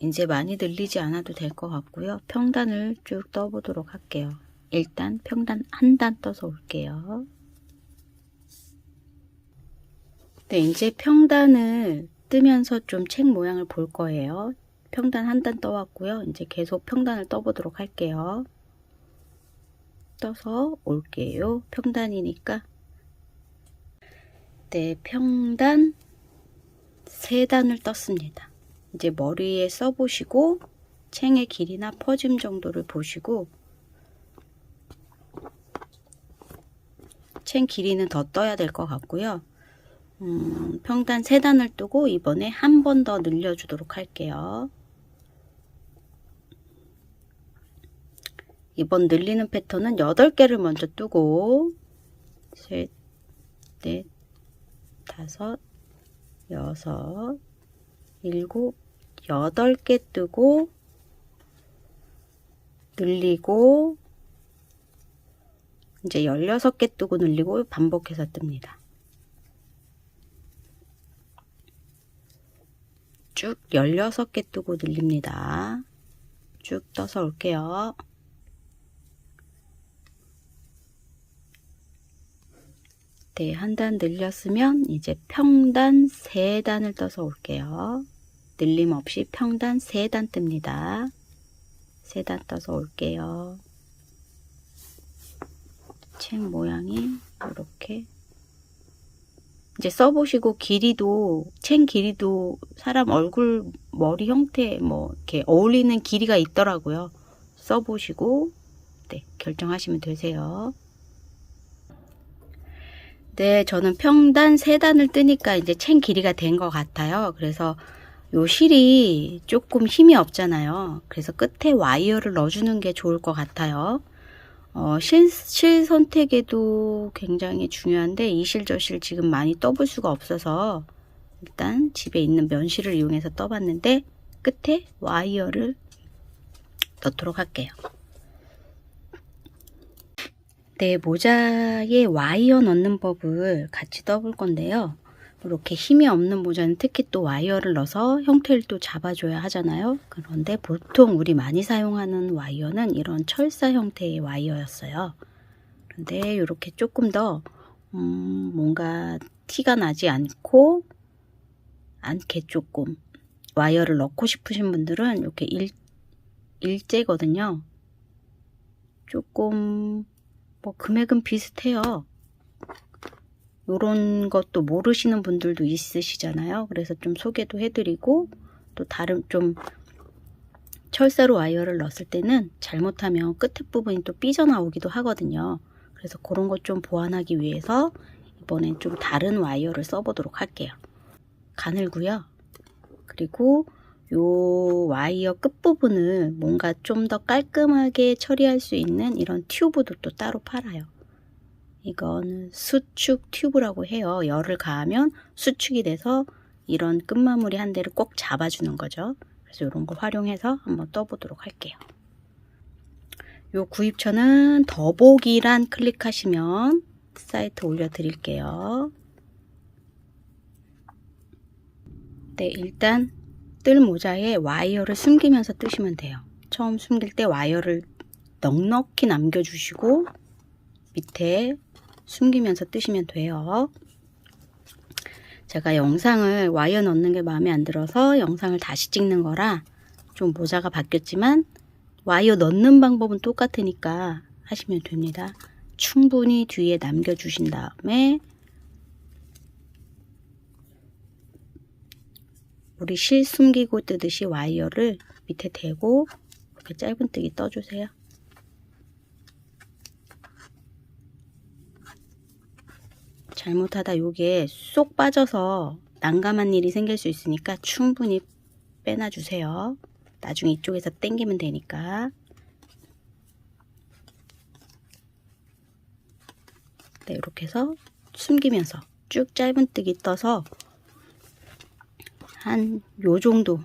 이제 많이 늘리지 않아도 될 것 같고요. 평단을 쭉 떠보도록 할게요. 일단 평단 한 단 떠서 올게요. 네, 이제 평단을 뜨면서 좀 책 모양을 볼 거예요. 평단 한 단 떠왔고요. 이제 계속 평단을 떠보도록 할게요. 떠서 올게요. 평단이니까. 네, 평단 3단을 떴습니다. 이제 머리에 써보시고 챙의 길이나 퍼짐 정도를 보시고 챙 길이는 더 떠야 될 것 같고요. 평단 3단을 뜨고 이번에 한 번 더 늘려주도록 할게요. 이번 늘리는 패턴은 8개를 먼저 뜨고 셋, 넷, 다섯, 여섯, 일곱, 8개 뜨고 늘리고 이제 16개 뜨고 늘리고 반복해서 뜹니다. 쭉 16개 뜨고 늘립니다. 쭉 떠서 올게요. 네, 한 단 늘렸으면 이제 평단 3단을 떠서 올게요. 늘림 없이 평단 3단 뜹니다. 3단 떠서 올게요. 책 모양이 이렇게 이제 써보시고 길이도 책 길이도 사람 얼굴 머리 형태 뭐 이렇게 어울리는 길이가 있더라고요. 써보시고 네, 결정하시면 되세요. 네, 저는 평단 3단을 뜨니까 이제 책 길이가 된 것 같아요. 그래서 요 실이 조금 힘이 없잖아요. 그래서 끝에 와이어를 넣어주는 게 좋을 것 같아요. 실 선택에도 굉장히 중요한데 이 실 저 실 지금 많이 떠볼 수가 없어서 일단 집에 있는 면실을 이용해서 떠봤는데 끝에 와이어를 넣도록 할게요. 네, 모자에 와이어 넣는 법을 같이 떠볼 건데요. 이렇게 힘이 없는 모자는 특히 또 와이어를 넣어서 형태를 또 잡아줘야 하잖아요. 그런데 보통 우리 많이 사용하는 와이어는 이런 철사 형태의 와이어였어요. 그런데 이렇게 조금 더 뭔가 티가 나지 않게 조금 와이어를 넣고 싶으신 분들은 이렇게 일제거든요. 조금 뭐 금액은 비슷해요. 요런 것도 모르시는 분들도 있으시잖아요. 그래서 좀 소개도 해드리고 또 다른 좀 철사로 와이어를 넣었을 때는 잘못하면 끝에 부분이 또 삐져나오기도 하거든요. 그래서 그런 것 좀 보완하기 위해서 이번엔 좀 다른 와이어를 써보도록 할게요. 가늘고요. 그리고 요 와이어 끝부분을 뭔가 좀 더 깔끔하게 처리할 수 있는 이런 튜브도 또 따로 팔아요. 이거는 수축 튜브라고 해요. 열을 가하면 수축이 돼서 이런 끝마무리 한 대를 꼭 잡아주는 거죠. 그래서 이런 거 활용해서 한번 떠보도록 할게요. 요 구입처는 더보기란 클릭하시면 사이트 올려드릴게요. 네, 일단 뜰 모자에 와이어를 숨기면서 뜨시면 돼요. 처음 숨길 때 와이어를 넉넉히 남겨주시고 밑에 숨기면서 뜨시면 돼요. 제가 영상을 와이어 넣는 게 마음에 안 들어서 영상을 다시 찍는 거라 좀 모자가 바뀌었지만 와이어 넣는 방법은 똑같으니까 하시면 됩니다. 충분히 뒤에 남겨주신 다음에 우리 실 숨기고 뜨듯이 와이어를 밑에 대고 이렇게 짧은뜨기 떠주세요. 잘못하다 요게 쏙 빠져서 난감한 일이 생길 수 있으니까 충분히 빼놔주세요. 나중에 이쪽에서 당기면 되니까. 네, 이렇게 해서 숨기면서 쭉 짧은뜨기 떠서 한 요 정도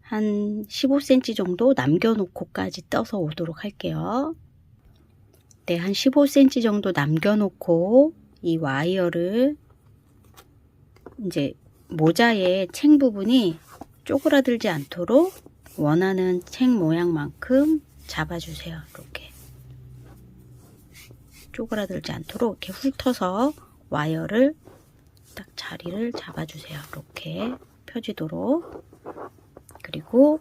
한 15cm 정도 남겨놓고까지 떠서 오도록 할게요. 네, 한 15cm 정도 남겨놓고 이 와이어를 이제 모자의 챙 부분이 쪼그라들지 않도록 원하는 챙 모양만큼 잡아주세요. 이렇게 쪼그라들지 않도록 이렇게 훑어서 와이어를 딱 자리를 잡아주세요. 이렇게 펴지도록. 그리고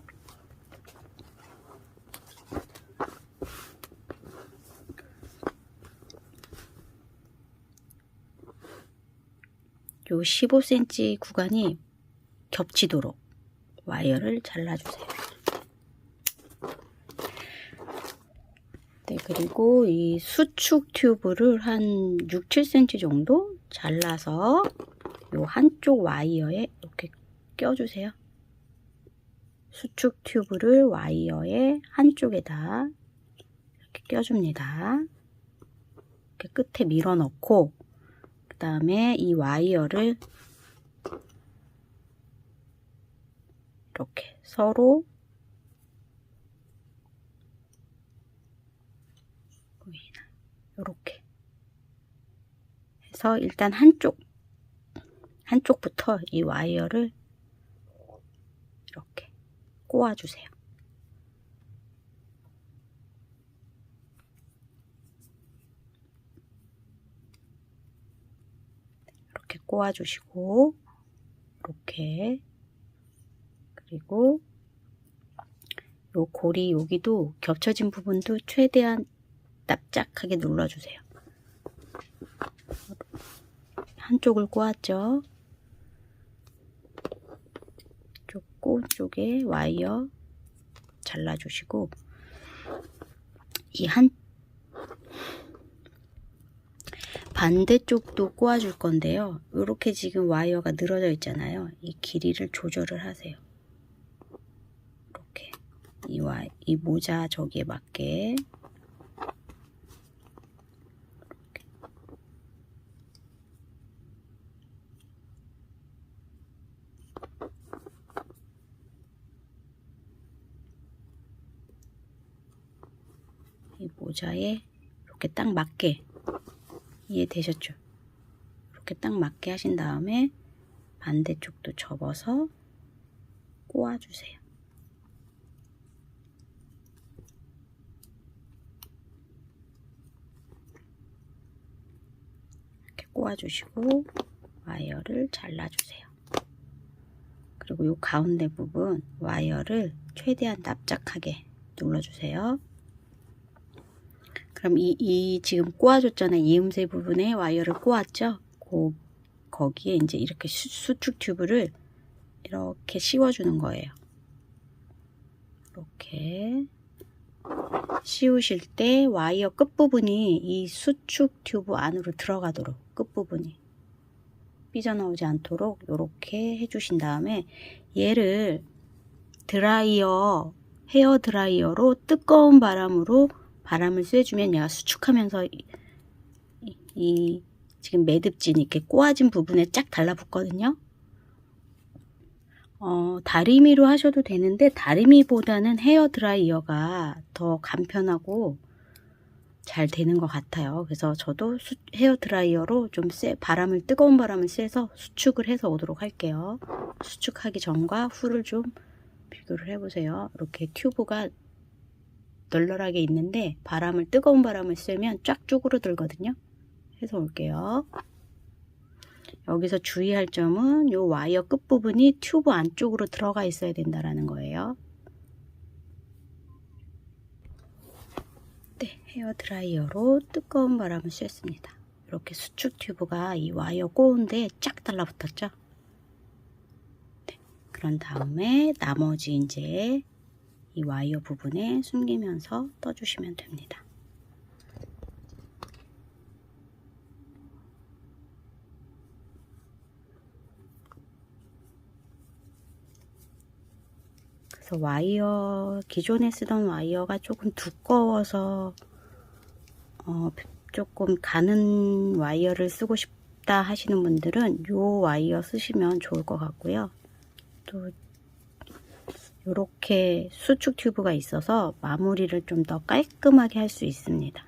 요 15cm 구간이 겹치도록 와이어를 잘라주세요. 네, 그리고 이 수축 튜브를 한 6, 7cm 정도 잘라서 요 한쪽 와이어에 이렇게 껴주세요. 수축 튜브를 와이어의 한쪽에다 이렇게 껴줍니다. 이렇게 끝에 밀어 넣고 그 다음에 이 와이어를 이렇게 서로 이렇게 해서 일단 한쪽부터 이 와이어를 이렇게 꼬아주세요. 이렇게 꼬아주시고 이렇게, 그리고 요 고리 여기도 겹쳐진 부분도 최대한 납작하게 눌러주세요. 한쪽을 꼬았죠. 쪽 꼬은 쪽에 와이어 잘라주시고, 이 반대쪽도 꼬아줄 건데요. 이렇게 지금 와이어가 늘어져 있잖아요. 이 길이를 조절을 하세요. 이렇게 이 모자 저기에 맞게. 이 모자에 이렇게 딱 맞게, 이해되셨죠? 이렇게 딱 맞게 하신 다음에 반대쪽도 접어서 꼬아주세요. 이렇게 꼬아주시고 와이어를 잘라주세요. 그리고 이 가운데 부분 와이어를 최대한 납작하게 눌러주세요. 그럼 이 지금 꼬아줬잖아요. 이음새 부분에 와이어를 꼬았죠? 거기에 이제 이렇게 수축 튜브를 이렇게 씌워주는 거예요. 이렇게 씌우실 때 와이어 끝부분이 이 수축 튜브 안으로 들어가도록, 끝부분이 삐져나오지 않도록 이렇게 해주신 다음에 얘를 헤어 드라이어로 뜨거운 바람으로 바람을 쐬주면 얘가 수축하면서 이 지금 매듭진 이렇게 꼬아진 부분에 쫙 달라붙거든요. 다리미로 하셔도 되는데 다리미보다는 헤어 드라이어가 더 간편하고 잘 되는 것 같아요. 그래서 저도 헤어 드라이어로 좀 뜨거운 바람을 쐬서 수축을 해서 오도록 할게요. 수축하기 전과 후를 좀 비교를 해보세요. 이렇게 튜브가 널널하게 있는데 뜨거운 바람을 쐬면 쫙 쭈그러들거든요. 해서 올게요. 여기서 주의할 점은 이 와이어 끝부분이 튜브 안쪽으로 들어가 있어야 된다는 거예요. 네, 헤어 드라이어로 뜨거운 바람을 쐈습니다. 이렇게 수축 튜브가 이 와이어 꼬운데 쫙 달라붙었죠. 네, 그런 다음에 나머지 이제 이 와이어 부분에 숨기면서 떠주시면 됩니다. 그래서 기존에 쓰던 와이어가 조금 두꺼워서 조금 가는 와이어를 쓰고 싶다 하시는 분들은 요 와이어 쓰시면 좋을 것 같고요. 또 이렇게 수축 튜브가 있어서 마무리를 좀 더 깔끔하게 할 수 있습니다.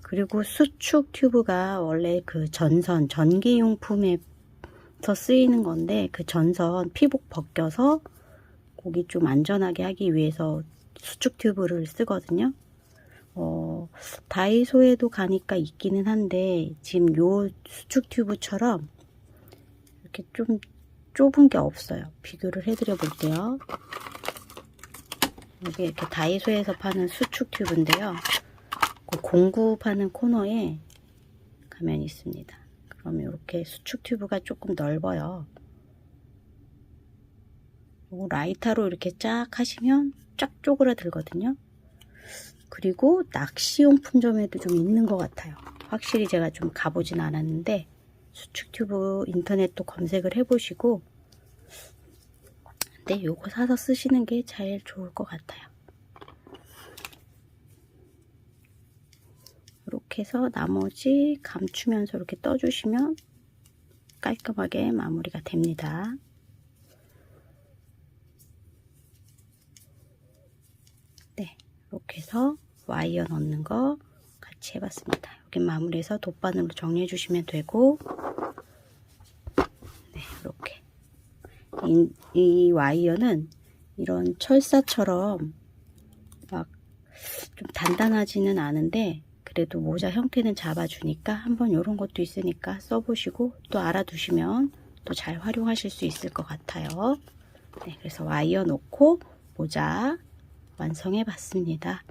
그리고 수축 튜브가 원래 그 전기용품에서 쓰이는 건데, 그 전선 피복 벗겨서 고기 좀 안전하게 하기 위해서 수축 튜브를 쓰거든요. 다이소에도 가니까 있기는 한데 지금 요 수축 튜브처럼 이렇게 좀 좁은 게 없어요. 비교를 해드려 볼게요. 이게 이렇게 다이소에서 파는 수축 튜브인데요. 그 공구 파는 코너에 가면 있습니다. 그러면 이렇게 수축 튜브가 조금 넓어요. 라이터로 이렇게 쫙 하시면 쫙 쪼그라들거든요. 그리고 낚시용품점에도 좀 있는 것 같아요. 확실히 제가 좀 가보진 않았는데 수축 튜브 인터넷도 검색을 해보시고, 근데 요거 사서 쓰시는 게 제일 좋을 것 같아요. 이렇게 해서 나머지 감추면서 이렇게 떠주시면 깔끔하게 마무리가 됩니다. 네, 이렇게 해서 와이어 넣는 거 같이 해봤습니다. 여기 마무리해서 돗바늘로 정리해 주시면 되고, 네, 이렇게 이 와이어는 이런 철사처럼 막 좀 단단하지는 않은데 그래도 모자 형태는 잡아주니까 한번 이런 것도 있으니까 써보시고 또 알아두시면 또 잘 활용하실 수 있을 것 같아요. 네, 그래서 와이어 놓고 모자 완성해 봤습니다.